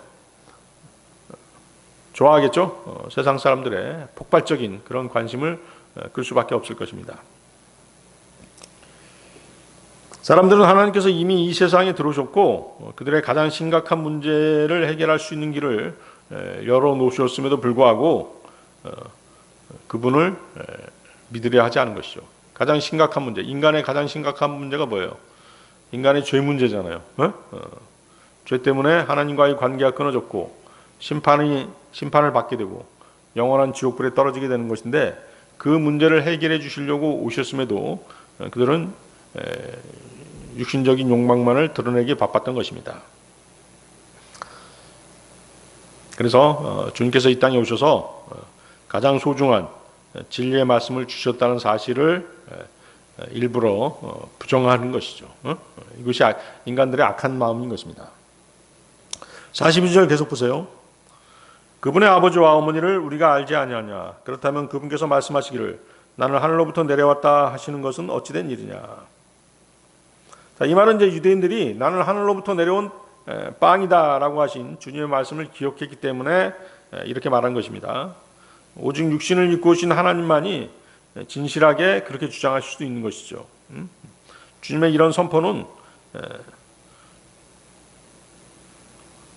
좋아하겠죠? 세상 사람들의 폭발적인 그런 관심을 끌 수밖에 없을 것입니다. 사람들은 하나님께서 이미 이 세상에 들어오셨고 그들의 가장 심각한 문제를 해결할 수 있는 길을 열어놓으셨음에도 불구하고 그분을 믿으려 하지 않은 것이죠. 가장 심각한 문제, 인간의 가장 심각한 문제가 뭐예요? 인간의 죄 문제잖아요. 죄 때문에 하나님과의 관계가 끊어졌고 심판을 받게 되고 영원한 지옥불에 떨어지게 되는 것인데 그 문제를 해결해 주시려고 오셨음에도 그들은 육신적인 욕망만을 드러내기 바빴던 것입니다. 그래서 주님께서 이 땅에 오셔서 가장 소중한 진리의 말씀을 주셨다는 사실을 일부러 부정하는 것이죠. 이것이 인간들의 악한 마음인 것입니다. 42절 계속 보세요. 그분의 아버지와 어머니를 우리가 알지 아니하냐? 그렇다면 그분께서 말씀하시기를 나는 하늘로부터 내려왔다 하시는 것은 어찌된 일이냐? 자, 이 말은 이제 유대인들이 나는 하늘로부터 내려온 빵이다라고 하신 주님의 말씀을 기억했기 때문에 이렇게 말한 것입니다. 오직 육신을 입고 오신 하나님만이 진실하게 그렇게 주장하실 수도 있는 것이죠. 주님의 이런 선포는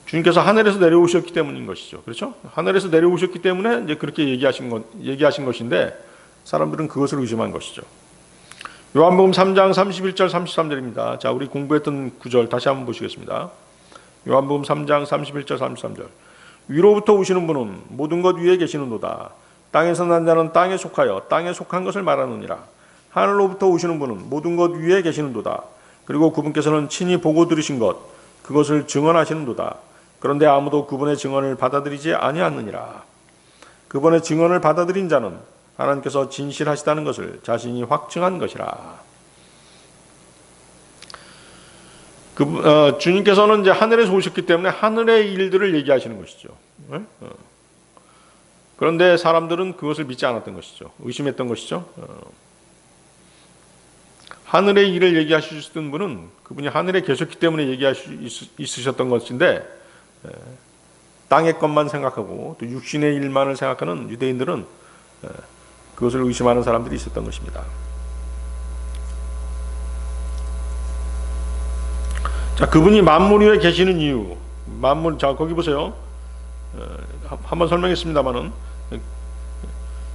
주님께서 하늘에서 내려오셨기 때문인 것이죠. 그렇죠? 하늘에서 내려오셨기 때문에 이제 그렇게 얘기하신 것인데 사람들은 그것을 의심한 것이죠. 요한복음 3장 31절 33절입니다. 자, 우리 공부했던 구절 다시 한번 보시겠습니다. 요한복음 3장 31절 33절. 위로부터 오시는 분은 모든 것 위에 계시는도다. 땅에서 난 자는 땅에 속하여 땅에 속한 것을 말하느니라. 하늘로부터 오시는 분은 모든 것 위에 계시는도다. 그리고 그분께서는 친히 보고 들으신 것 그것을 증언하시는도다. 그런데 아무도 그분의 증언을 받아들이지 아니하느니라. 그분의 증언을 받아들인 자는 하나님께서 진실하시다는 것을 자신이 확증한 것이라. 주님께서는 이제 하늘에서 오셨기 때문에 하늘의 일들을 얘기하시는 것이죠. 그런데 사람들은 그것을 믿지 않았던 것이죠. 의심했던 것이죠. 하늘의 일을 얘기하시던 분은 그분이 하늘에 계셨기 때문에 얘기할 수 있으셨던 것인데 땅의 것만 생각하고 또 육신의 일만을 생각하는 유대인들은 그것을 의심하는 사람들이 있었던 것입니다. 자, 그분이 만물 위에 계시는 이유, 자 거기 보세요. 한번 설명했습니다만은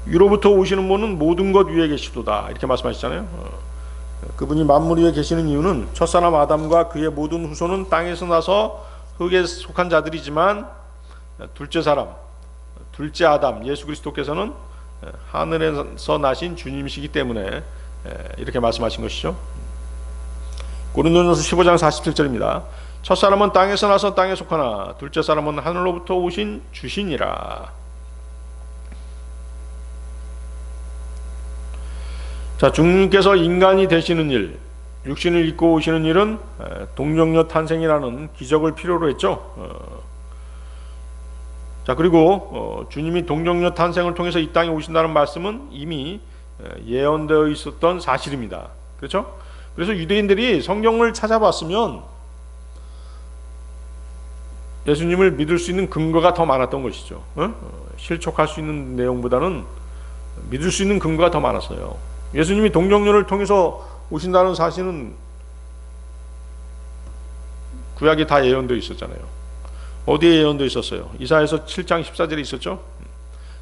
위로부터 오시는 분은 모든 것 위에 계시도다 이렇게 말씀하시잖아요. 그분이 만물 위에 계시는 이유는 첫사람 아담과 그의 모든 후손은 땅에서 나서 흙에 속한 자들이지만 둘째 아담 예수 그리스도께서는 하늘에서 나신 주님이시기 때문에 이렇게 말씀하신 것이죠. 고린도전서 15장 47절입니다. 첫사람은 땅에서 나서 땅에 속하나 둘째 사람은 하늘로부터 오신 주시니라. 자, 주님께서 인간이 되시는 일, 육신을 입고 오시는 일은 동정녀 탄생이라는 기적을 필요로 했죠. 자, 그리고 주님이 동정녀 탄생을 통해서 이 땅에 오신다는 말씀은 이미 예언되어 있었던 사실입니다. 그렇죠? 그래서 유대인들이 성경을 찾아봤으면 예수님을 믿을 수 있는 근거가 더 많았던 것이죠. 실족할 수 있는 내용보다는 믿을 수 있는 근거가 더 많았어요. 예수님이 동정녀를 통해서 오신다는 사실은 구약에 다 예언되어 있었잖아요. 어디에 예언되어 있었어요? 이사야서 7장 14절에 있었죠.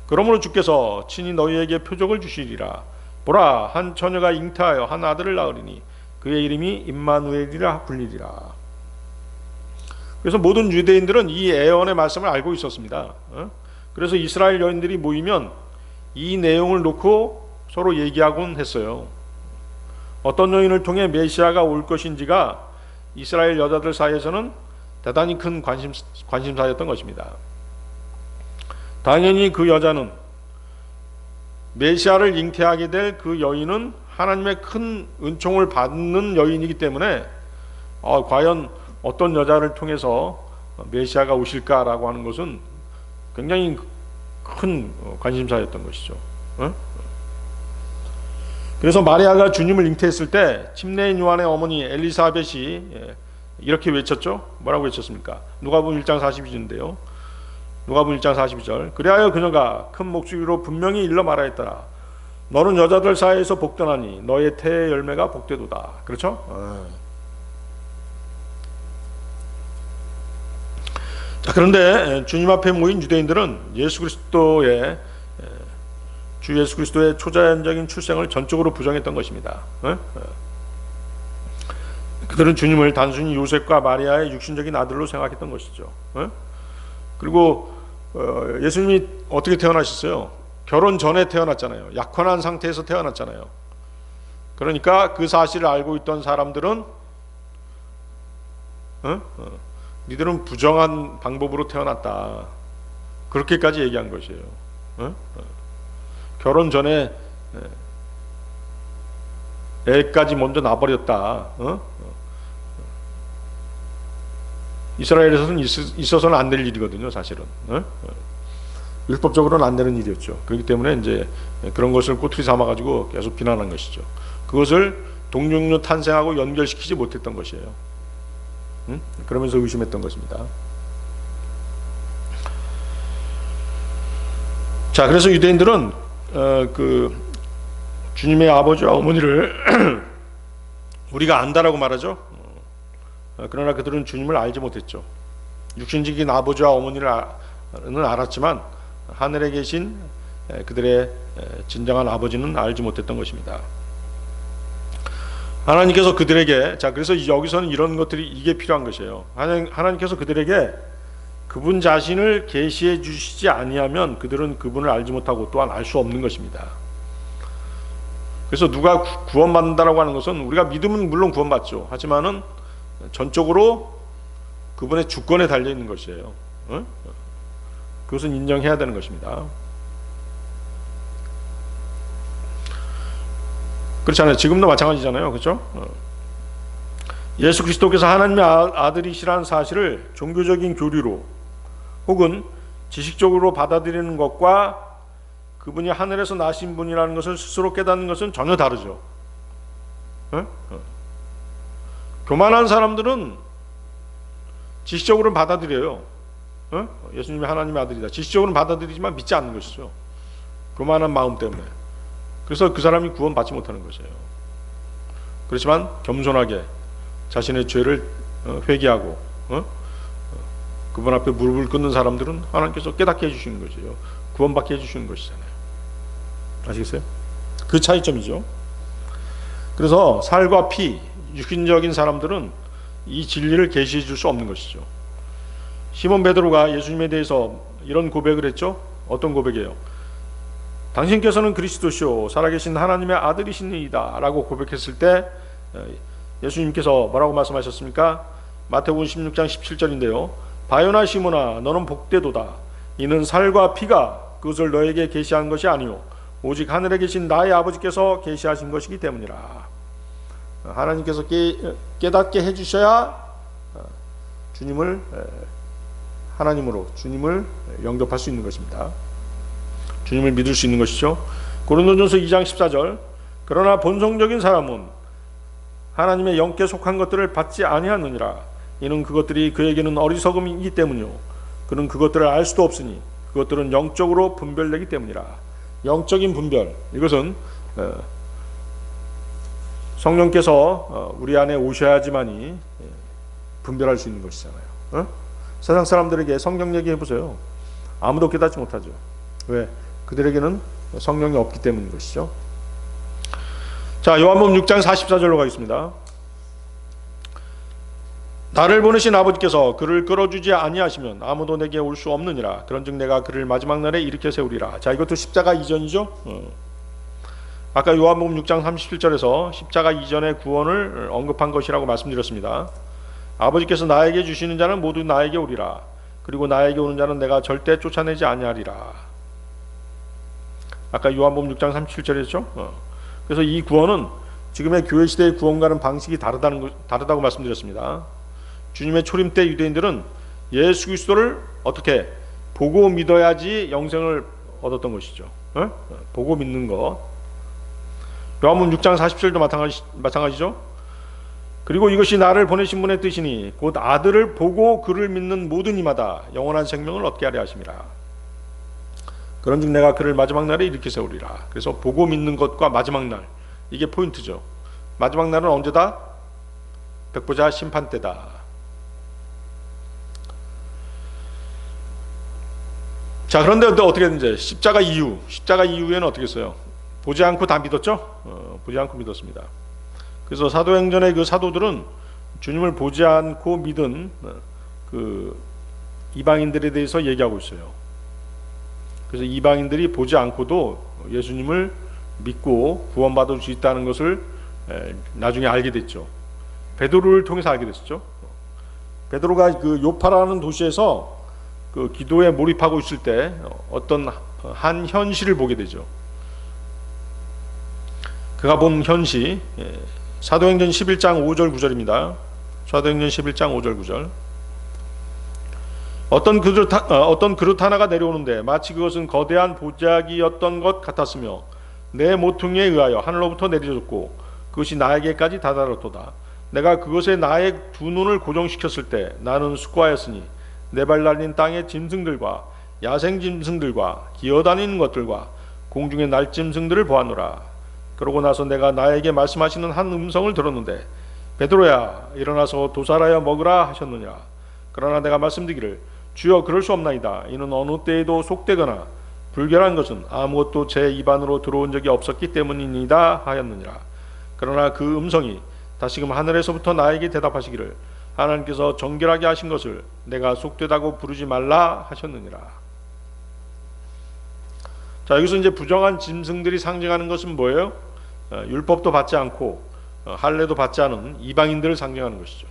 그러므로 주께서 친히 너희에게 표적을 주시리라. 보라, 한 처녀가 잉태하여 한 아들을 낳으리니 그의 이름이 임마누엘이라 불리리라. 그래서 모든 유대인들은 이 예언의 말씀을 알고 있었습니다. 그래서 이스라엘 여인들이 모이면 이 내용을 놓고 서로 얘기하곤 했어요. 어떤 여인을 통해 메시아가 올 것인지가 이스라엘 여자들 사이에서는 대단히 큰 관심사였던 것입니다. 당연히 그 여자는 메시아를 잉태하게 될 그 여인은 하나님의 큰 은총을 받는 여인이기 때문에 과연 어떤 여자를 통해서 메시아가 오실까라고 하는 것은 굉장히 큰 관심사였던 것이죠. 그래서 마리아가 주님을 잉태했을 때 침례인 요한의 어머니 엘리사벳이 이렇게 외쳤죠. 뭐라고 외쳤습니까? 누가복음 1장 42절인데요. 누가복음 1장 42절. 그리하여 그녀가 큰 목소리로 분명히 일러 말하였더라. 너는 여자들 사이에서 복되나니 너의 태의 열매가 복되도다. 그렇죠? 자, 그런데 주님 앞에 모인 유대인들은 주 예수 그리스도의 초자연적인 출생을 전적으로 부정했던 것입니다. 그들은 주님을 단순히 요셉과 마리아의 육신적인 아들로 생각했던 것이죠. 그리고 예수님이 어떻게 태어나셨어요? 결혼 전에 태어났잖아요. 약혼한 상태에서 태어났잖아요. 그러니까 그 사실을 알고 있던 사람들은 니들은 부정한 방법으로 태어났다. 그렇게까지 얘기한 것이에요. 결혼 전에 애까지 먼저 낳아버렸다. 이스라엘에서는 있어서는 안 될 일이거든요, 사실은. 율법적으로는 안 되는 일이었죠. 그렇기 때문에 이제 그런 것을 꼬투리 삼아가지고 계속 비난한 것이죠. 그것을 동정녀 탄생하고 연결시키지 못했던 것이에요. 그러면서 의심했던 것입니다. 자, 그래서 유대인들은 그 주님의 아버지와 어머니를 우리가 안다라고 말하죠. 그러나 그들은 주님을 알지 못했죠. 육신적인 아버지와 어머니는 알았지만 하늘에 계신 그들의 진정한 아버지는 알지 못했던 것입니다. 하나님께서 그들에게, 자, 그래서 여기서는 이런 것들이 이게 필요한 것이에요. 하나님께서 그들에게 그분 자신을 계시해 주시지 아니하면 그들은 그분을 알지 못하고 또한 알 수 없는 것입니다. 그래서 누가 구원받는다라고 하는 것은 우리가 믿으면 물론 구원받죠. 하지만은 전적으로 그분의 주권에 달려 있는 것이에요. 그것은 인정해야 되는 것입니다. 그렇잖아요. 지금도 마찬가지잖아요. 그렇죠? 예수 그리스도께서 하나님의 아들이시라는 사실을 종교적인 교리로 혹은 지식적으로 받아들이는 것과 그분이 하늘에서 나신 분이라는 것을 스스로 깨닫는 것은 전혀 다르죠. 교만한 사람들은 지식적으로는 받아들여요. 예수님이 하나님의 아들이다. 지식적으로는 받아들이지만 믿지 않는 것이죠. 교만한 마음 때문에. 그래서 그 사람이 구원받지 못하는 것이에요. 그렇지만 겸손하게 자신의 죄를 회개하고 그분 앞에 무릎을 꿇는 사람들은 하나님께서 깨닫게 해주시는 것이에요. 구원받게 해주시는 것이잖아요. 아시겠어요? 그 차이점이죠. 그래서 살과 피, 육신적인 사람들은 이 진리를 계시해 줄 수 없는 것이죠. 시몬 베드로가 예수님에 대해서 이런 고백을 했죠. 어떤 고백이에요? 당신께서는 그리스도시요 살아계신 하나님의 아들이시니이다 라고 고백했을 때 예수님께서 뭐라고 말씀하셨습니까? 마태복음 16장 17절인데요. 바요나 시몬아 너는 복되도다. 이는 살과 피가 그것을 너에게 계시한 것이 아니요 오직 하늘에 계신 나의 아버지께서 계시하신 것이기 때문이라. 하나님께서 깨닫게 해주셔야 주님을 하나님으로 주님을 영접할 수 있는 것입니다. 주님을 믿을 수 있는 것이죠. 고린도전서 2장 14절 그러나 본성적인 사람은 하나님의 영께 속한 것들을 받지 아니하느니라. 이는 그것들이 그에게는 어리석음이기 때문이요 그는 그것들을 알 수도 없으니 그것들은 영적으로 분별되기 때문이라. 영적인 분별, 이것은 성령께서 우리 안에 오셔야지만이 분별할 수 있는 것이잖아요. 세상 사람들에게 성경 얘기해 보세요. 아무도 깨닫지 못하죠. 왜? 그들에게는 성령이 없기 때문인 것이죠. 자, 요한복음 6장 44절로 가겠습니다. 나를 보내신 아버지께서 그를 끌어주지 아니하시면 아무도 내게 올 수 없느니라. 그런즉 내가 그를 마지막 날에 일으켜 세우리라. 자, 이것도 십자가 이전이죠. 아까 요한복음 6장 37절에서 십자가 이전의 구원을 언급한 것이라고 말씀드렸습니다. 아버지께서 나에게 주시는 자는 모두 나에게 오리라. 그리고 나에게 오는 자는 내가 절대 쫓아내지 아니하리라. 아까 요한복음 6장 37절이었죠. 그래서 이 구원은 지금의 교회 시대의 구원과는 방식이 다르다고 말씀드렸습니다. 주님의 초림 때 유대인들은 예수 그리스도를 어떻게 보고 믿어야지 영생을 얻었던 것이죠. 보고 믿는 것. 요한복음 6장 40절도 마찬가지죠. 그리고 이것이 나를 보내신 분의 뜻이니 곧 아들을 보고 그를 믿는 모든 이마다 영원한 생명을 얻게 하려 하심이라. 그런즉 내가 그를 마지막 날에 일으켜 세우리라. 그래서 보고 믿는 것과 마지막 날, 이게 포인트죠. 마지막 날은 언제다? 백보자 심판 때다. 자, 그런데 어떻게 했는지 십자가 이후에는 어떻게 했어요? 보지 않고 다 믿었죠? 보지 않고 믿었습니다. 그래서 사도행전의 그 사도들은 주님을 보지 않고 믿은 그 이방인들에 대해서 얘기하고 있어요. 그래서 이방인들이 보지 않고도 예수님을 믿고 구원받을 수 있다는 것을 나중에 알게 됐죠. 베드로를 통해서 알게 됐죠. 베드로가 그 요파라는 도시에서 그 기도에 몰입하고 있을 때 어떤 한 현실을 보게 되죠. 그가 본 현시, 사도행전 11장 5절 9절입니다. 사도행전 11장 5절 9절. 어떤 그릇 하나가 내려오는데 마치 그것은 거대한 보자기였던 것 같았으며 내 모퉁이에 의하여 하늘로부터 내려졌고 그것이 나에게까지 다다랐도다. 내가 그것에 나의 두 눈을 고정시켰을 때 나는 숙고하였으니 내 발 날린 땅의 짐승들과 야생 짐승들과 기어다니는 것들과 공중의 날짐승들을 보았노라. 그러고 나서 내가 나에게 말씀하시는 한 음성을 들었는데 베드로야 일어나서 도살하여 먹으라 하셨느니라. 그러나 내가 말씀드리기를 주여 그럴 수 없나이다. 이는 어느 때에도 속되거나 불결한 것은 아무것도 제 입안으로 들어온 적이 없었기 때문이니이다 하였느니라. 그러나 그 음성이 다시금 하늘에서부터 나에게 대답하시기를 하나님께서 정결하게 하신 것을 내가 속되다고 부르지 말라 하셨느니라. 자, 여기서 이제 부정한 짐승들이 상징하는 것은 뭐예요? 율법도 받지 않고 할례도 받지 않은 이방인들을 상징하는 것이죠.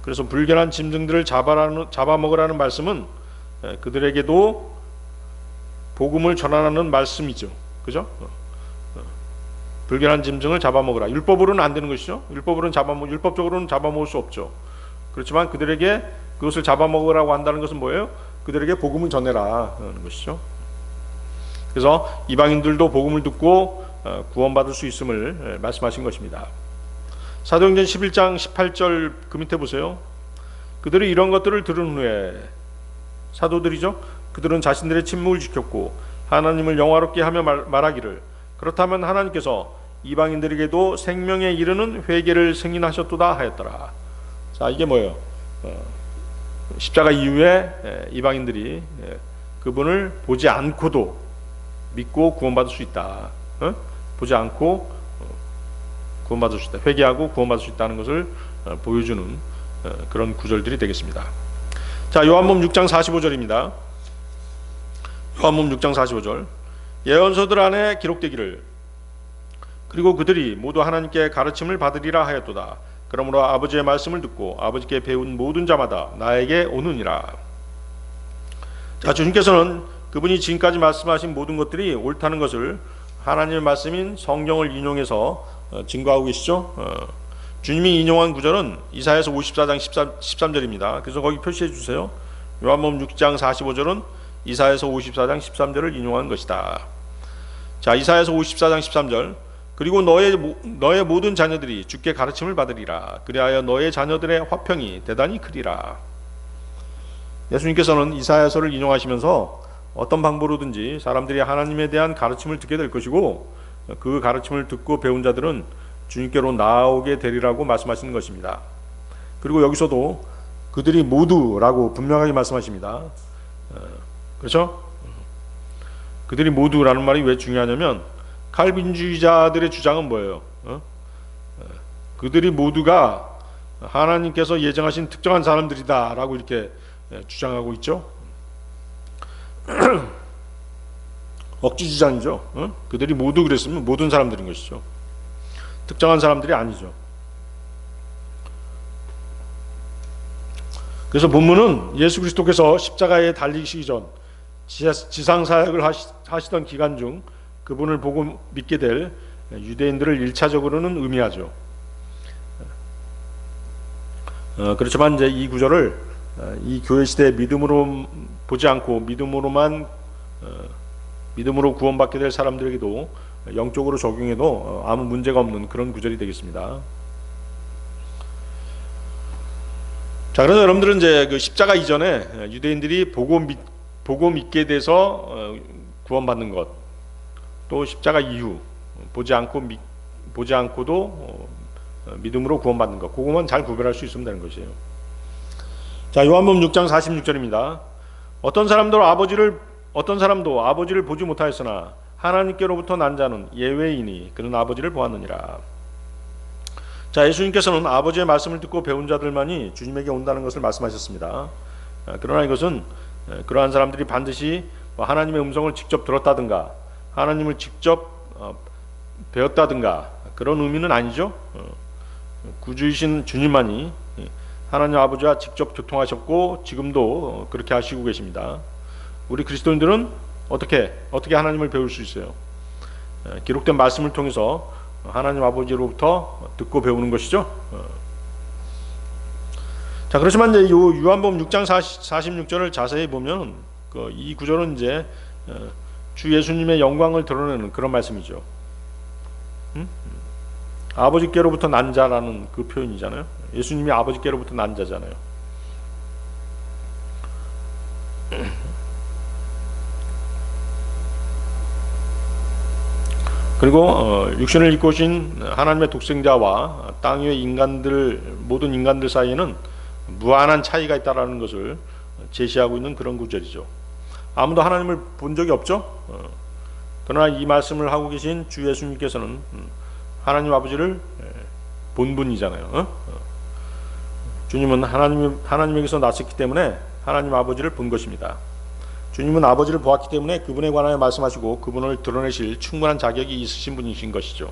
그래서 불결한 짐승들을 잡아먹으라는 말씀은 그들에게도 복음을 전하는 말씀이죠. 그죠? 불결한 짐승을 잡아먹으라. 율법으로는 안 되는 것이죠. 율법적으로는 잡아먹을 수 없죠. 그렇지만 그들에게 그것을 잡아먹으라고 한다는 것은 뭐예요? 그들에게 복음을 전해라 하는 것이죠. 그래서 이방인들도 복음을 듣고 구원받을 수 있음을 말씀하신 것입니다. 사도행전 11장 18절 그 밑에 보세요. 그들이 이런 것들을 들은 후에 사도들이죠. 그들은 자신들의 침묵을 지켰고 하나님을 영화롭게 하며 말하기를 그렇다면 하나님께서 이방인들에게도 생명에 이르는 회개를 승인하셨도다 하였더라. 자, 이게 뭐예요? 십자가 이후에 이방인들이 그분을 보지 않고도 믿고 구원받을 수 있다. 보지 않고 구원받을 수 있다. 회개하고 구원받을 수 있다는 것을 보여주는 그런 구절들이 되겠습니다. 자, 요한복음 6장 45절입니다. 요한복음 6장 45절. 예언서들 안에 기록되기를 그리고 그들이 모두 하나님께 가르침을 받으리라 하였도다. 그러므로 아버지의 말씀을 듣고 아버지께 배운 모든 자마다 나에게 오느니라. 자, 주님께서는 그분이 지금까지 말씀하신 모든 것들이 옳다는 것을 하나님의 말씀인 성경을 인용해서 증거하고 계시죠. 주님이 인용한 구절은 이사야서 54장 13절입니다. 그래서 거기 표시해 주세요. 요한복음 6장 45절은 이사야서 54장 13절을 인용한 것이다. 자, 이사야서 54장 13절. 그리고 너의 모든 자녀들이 주께 가르침을 받으리라. 그리하여 너의 자녀들의 화평이 대단히 크리라. 예수님께서는 이사야서를 인용하시면서 어떤 방법으로든지 사람들이 하나님에 대한 가르침을 듣게 될 것이고, 그 가르침을 듣고 배운 자들은 주님께로 나아오게 되리라고 말씀하시는 것입니다. 그리고 여기서도 그들이 모두라고 분명하게 말씀하십니다. 그렇죠? 그들이 모두라는 말이 왜 중요하냐면, 칼빈주의자들의 주장은 뭐예요? 그들이 모두가 하나님께서 예정하신 특정한 사람들이다 라고 이렇게 주장하고 있죠. 억지 주장이죠. 그들이 모두 그랬으면 모든 사람들인 것이죠. 특정한 사람들이 아니죠. 그래서 본문은 예수 그리스도께서 십자가에 달리시기 전 지상 사역을 하시던 기간 중 그분을 보고 믿게 될 유대인들을 1차적으로는 의미하죠. 그렇지만 이제 이 구절을 이 교회 시대의 믿음으로 보지 않고 믿음으로 구원받게 될 사람들에게도 영적으로 적용해도 아무 문제가 없는 그런 구절이 되겠습니다. 자, 그래서 여러분들은 이제 그 십자가 이전에 유대인들이 보고 믿게 돼서 구원받는 것, 또 십자가 이후 보지 않고도 믿음으로 구원받는 것, 그것만 잘 구별할 수 있으면 되는 것이에요. 자, 요한복음 6장 46절입니다. 어떤 사람도 아버지를 보지 못하였으나 하나님께로부터 난 자는 예외이니 그는 아버지를 보았느니라. 자, 예수님께서는 아버지의 말씀을 듣고 배운 자들만이 주님에게 온다는 것을 말씀하셨습니다. 그러나 이것은 그러한 사람들이 반드시 하나님의 음성을 직접 들었다든가 하나님을 직접 배웠다든가 그런 의미는 아니죠. 구주이신 주님만이 하나님 아버지와 직접 교통하셨고 지금도 그렇게 하시고 계십니다. 우리 그리스도인들은 어떻게 하나님을 배울 수 있어요? 기록된 말씀을 통해서 하나님 아버지로부터 듣고 배우는 것이죠. 자, 그렇지만 이제 요한복음 6장 46절을 자세히 보면 이 구절은 이제 주 예수님의 영광을 드러내는 그런 말씀이죠. 아버지께로부터 난 자라는 그 표현이잖아요. 예수님이 아버지께로부터 난 자잖아요. 그리고 육신을 입고 오신 하나님의 독생자와 땅 위의 모든 인간들 사이에는 무한한 차이가 있다는 것을 제시하고 있는 그런 구절이죠. 아무도 하나님을 본 적이 없죠. 그러나 이 말씀을 하고 계신 주 예수님께서는 하나님 아버지를 본 분이잖아요. 주님은 하나님에게서 나셨기 때문에 하나님 아버지를 본 것입니다. 주님은 아버지를 보았기 때문에 그분에 관하여 말씀하시고 그분을 드러내실 충분한 자격이 있으신 분이신 것이죠.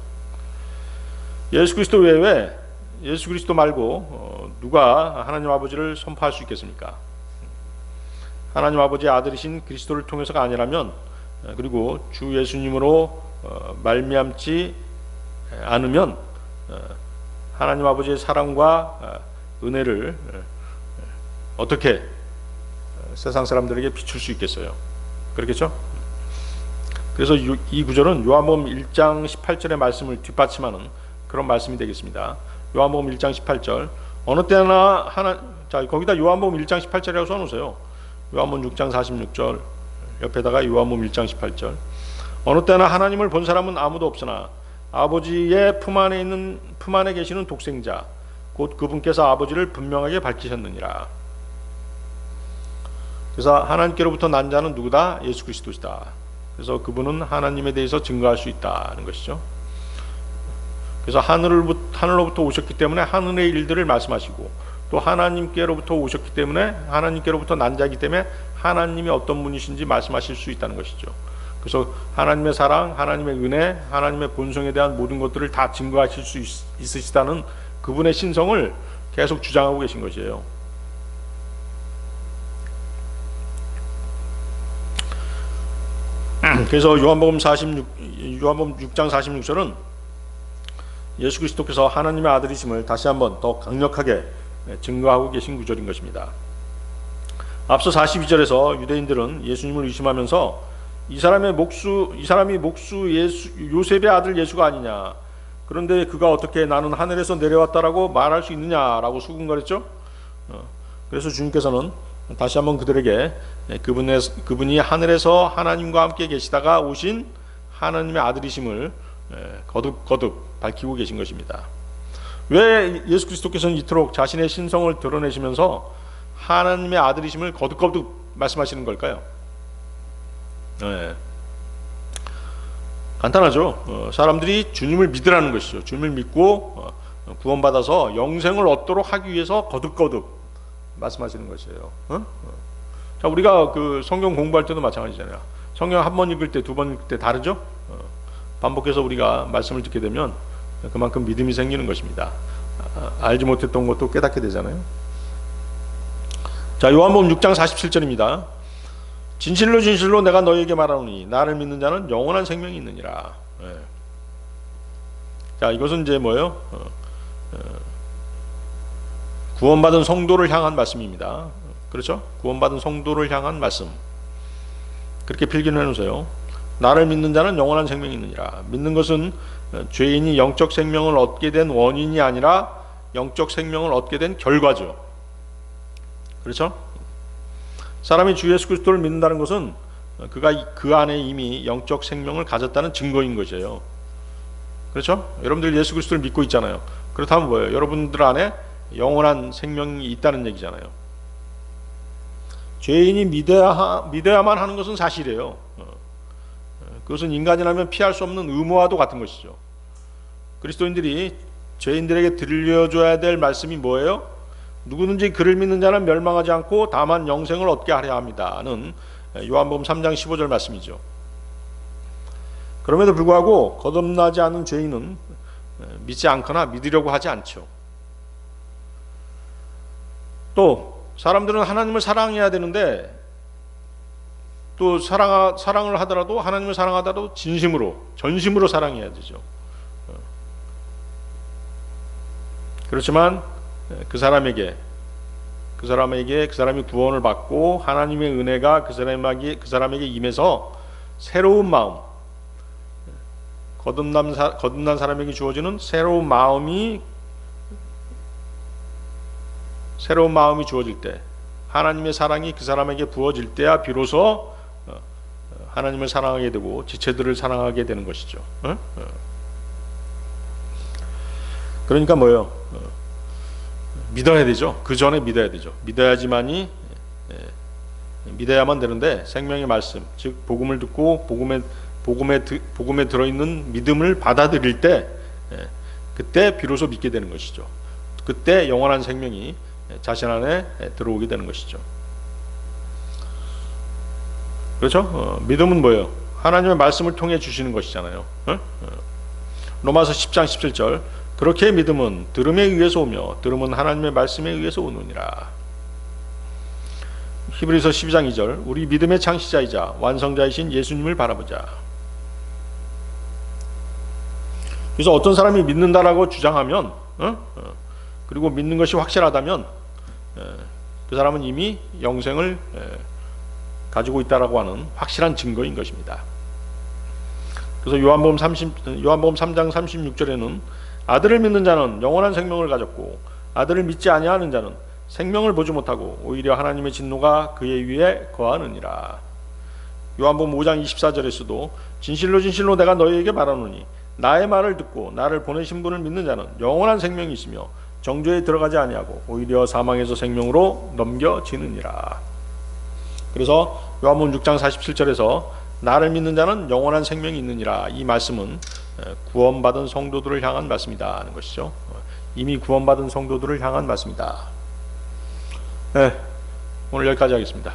예수 그리스도 외에 예수 그리스도 말고 누가 하나님 아버지를 선포할 수 있겠습니까? 하나님 아버지의 아들이신 그리스도를 통해서가 아니라면, 그리고 주 예수님으로 말미암지 않으면 하나님 아버지의 사랑과 은혜를 어떻게 세상 사람들에게 비출 수 있겠어요? 그렇겠죠? 그래서 이 구절은 요한복음 1장 18절의 말씀을 뒷받침하는 그런 말씀이 되겠습니다. 요한복음 1장 18절. 어느 때나 거기다 요한복음 1장 18절이라고 써놓으세요. 요한복음 6장 46절 옆에다가 요한복음 1장 18절. 어느 때나 하나님을 본 사람은 아무도 없으나 아버지의 품 안에 계시는 독생자 곧 그분께서 아버지를 분명하게 밝히셨느니라. 그래서 하나님께로부터 난 자는 누구다? 예수 그리스도시다. 그래서 그분은 하나님에 대해서 증거할 수 있다는 것이죠. 그래서 하늘로부터 오셨기 때문에 하늘의 일들을 말씀하시고, 또 하나님께로부터 오셨기 때문에 하나님께로부터 난 자이기 때문에 하나님이 어떤 분이신지 말씀하실 수 있다는 것이죠. 그래서 하나님의 사랑, 하나님의 은혜, 하나님의 본성에 대한 모든 것들을 다 증거하실 수 있으시다는 그분의 신성을 계속 주장하고 계신 것이에요. 그래서 요한복음 6장 46절은 예수 그리스도께서 하나님의 아들이심을 다시 한번 더 강력하게 증거하고 계신 구절인 것입니다. 앞서 42절에서 유대인들은 예수님을 의심하면서 이 사람이 목수 요셉의 아들 예수가 아니냐. 그런데 그가 어떻게 나는 하늘에서 내려왔다라고 말할 수 있느냐라고 수군거렸죠. 그래서 주님께서는 다시 한번 그들에게 그분이 하늘에서 하나님과 함께 계시다가 오신 하나님의 아들이심을 거듭 밝히고 계신 것입니다. 왜 예수 그리스도께서는 이토록 자신의 신성을 드러내시면서 하나님의 아들이심을 거듭 말씀하시는 걸까요? 간단하죠. 사람들이 주님을 믿으라는 것이죠. 주님을 믿고 구원받아서 영생을 얻도록 하기 위해서 거듭 말씀하시는 것이에요. 자, 우리가 그 성경 공부할 때도 마찬가지잖아요. 성경 한 번 읽을 때, 두 번 읽을 때 다르죠? 반복해서 우리가 말씀을 듣게 되면 그만큼 믿음이 생기는 것입니다. 알지 못했던 것도 깨닫게 되잖아요. 자, 요한복음 6장 47절입니다. 진실로 내가 너희에게 말하노니 나를 믿는 자는 영원한 생명이 있느니라. 자, 이것은 이제 뭐예요? 구원받은 성도를 향한 말씀입니다. 그렇죠? 구원받은 성도를 향한 말씀. 그렇게 필기를 해놓으세요. 나를 믿는 자는 영원한 생명이 있느니라. 믿는 것은 죄인이 영적 생명을 얻게 된 원인이 아니라 영적 생명을 얻게 된 결과죠. 그렇죠? 사람이 주 예수 그리스도를 믿는다는 것은 그가 그 안에 이미 영적 생명을 가졌다는 증거인 것이에요. 그렇죠? 여러분들 예수 그리스도를 믿고 있잖아요. 그렇다면 뭐예요? 여러분들 안에 영원한 생명이 있다는 얘기잖아요. 죄인이 믿어야만 하는 것은 사실이에요. 그것은 인간이라면 피할 수 없는 의무와도 같은 것이죠. 그리스도인들이 죄인들에게 들려줘야 될 말씀이 뭐예요? 누구든지 그를 믿는 자는 멸망하지 않고 다만 영생을 얻게 하려 합니다는 요한복음 3장 15절 말씀이죠. 그럼에도 불구하고 거듭나지 않은 죄인은 믿지 않거나 믿으려고 하지 않죠. 또 사람들은 하나님을 사랑해야 되는데 또 사랑을 하더라도 하나님을 사랑하더라도 진심으로 전심으로 사랑해야 되죠. 그렇지만 그 사람이 구원을 받고 하나님의 은혜가 그 사람에게 임해서 새로운 마음, 거듭난 사람에게 주어지는 새로운 마음이 주어질 때, 하나님의 사랑이 그 사람에게 부어질 때야 비로소 하나님을 사랑하게 되고 지체들을 사랑하게 되는 것이죠. 그러니까 뭐예요? 믿어야 되죠. 그 전에 믿어야 되죠. 믿어야만 되는데 생명의 말씀, 즉 복음을 듣고 복음에 들어있는 믿음을 받아들일 때 그때 비로소 믿게 되는 것이죠. 그때 영원한 생명이 자신 안에 들어오게 되는 것이죠. 그렇죠? 믿음은 뭐예요? 하나님의 말씀을 통해 주시는 것이잖아요. 로마서 10장 17절 그렇게 믿음은 들음에 의해서 오며 들음은 하나님의 말씀에 의해서 오느니라. 히브리서 12장 2절 우리 믿음의 창시자이자 완성자이신 예수님을 바라보자. 그래서 어떤 사람이 믿는다라고 주장하면 그리고 믿는 것이 확실하다면 그 사람은 이미 영생을 가지고 있다라고 하는 확실한 증거인 것입니다. 그래서 요한복음 3장 36절에는 아들을 믿는 자는 영원한 생명을 가졌고 아들을 믿지 아니하는 자는 생명을 보지 못하고 오히려 하나님의 진노가 그의 위에 거하느니라. 요한복음 5장 24절에서도 진실로 내가 너희에게 말하노니 나의 말을 듣고 나를 보내신 분을 믿는 자는 영원한 생명이 있으며 정죄에 들어가지 아니하고 오히려 사망에서 생명으로 넘겨지느니라. 그래서 요한복음 6장 47절에서 나를 믿는 자는 영원한 생명이 있느니라. 이 말씀은 구원받은 성도들을 향한 말씀이다 하는 것이죠. 이미 구원받은 성도들을 향한 말씀이다. 네, 오늘 여기까지 하겠습니다.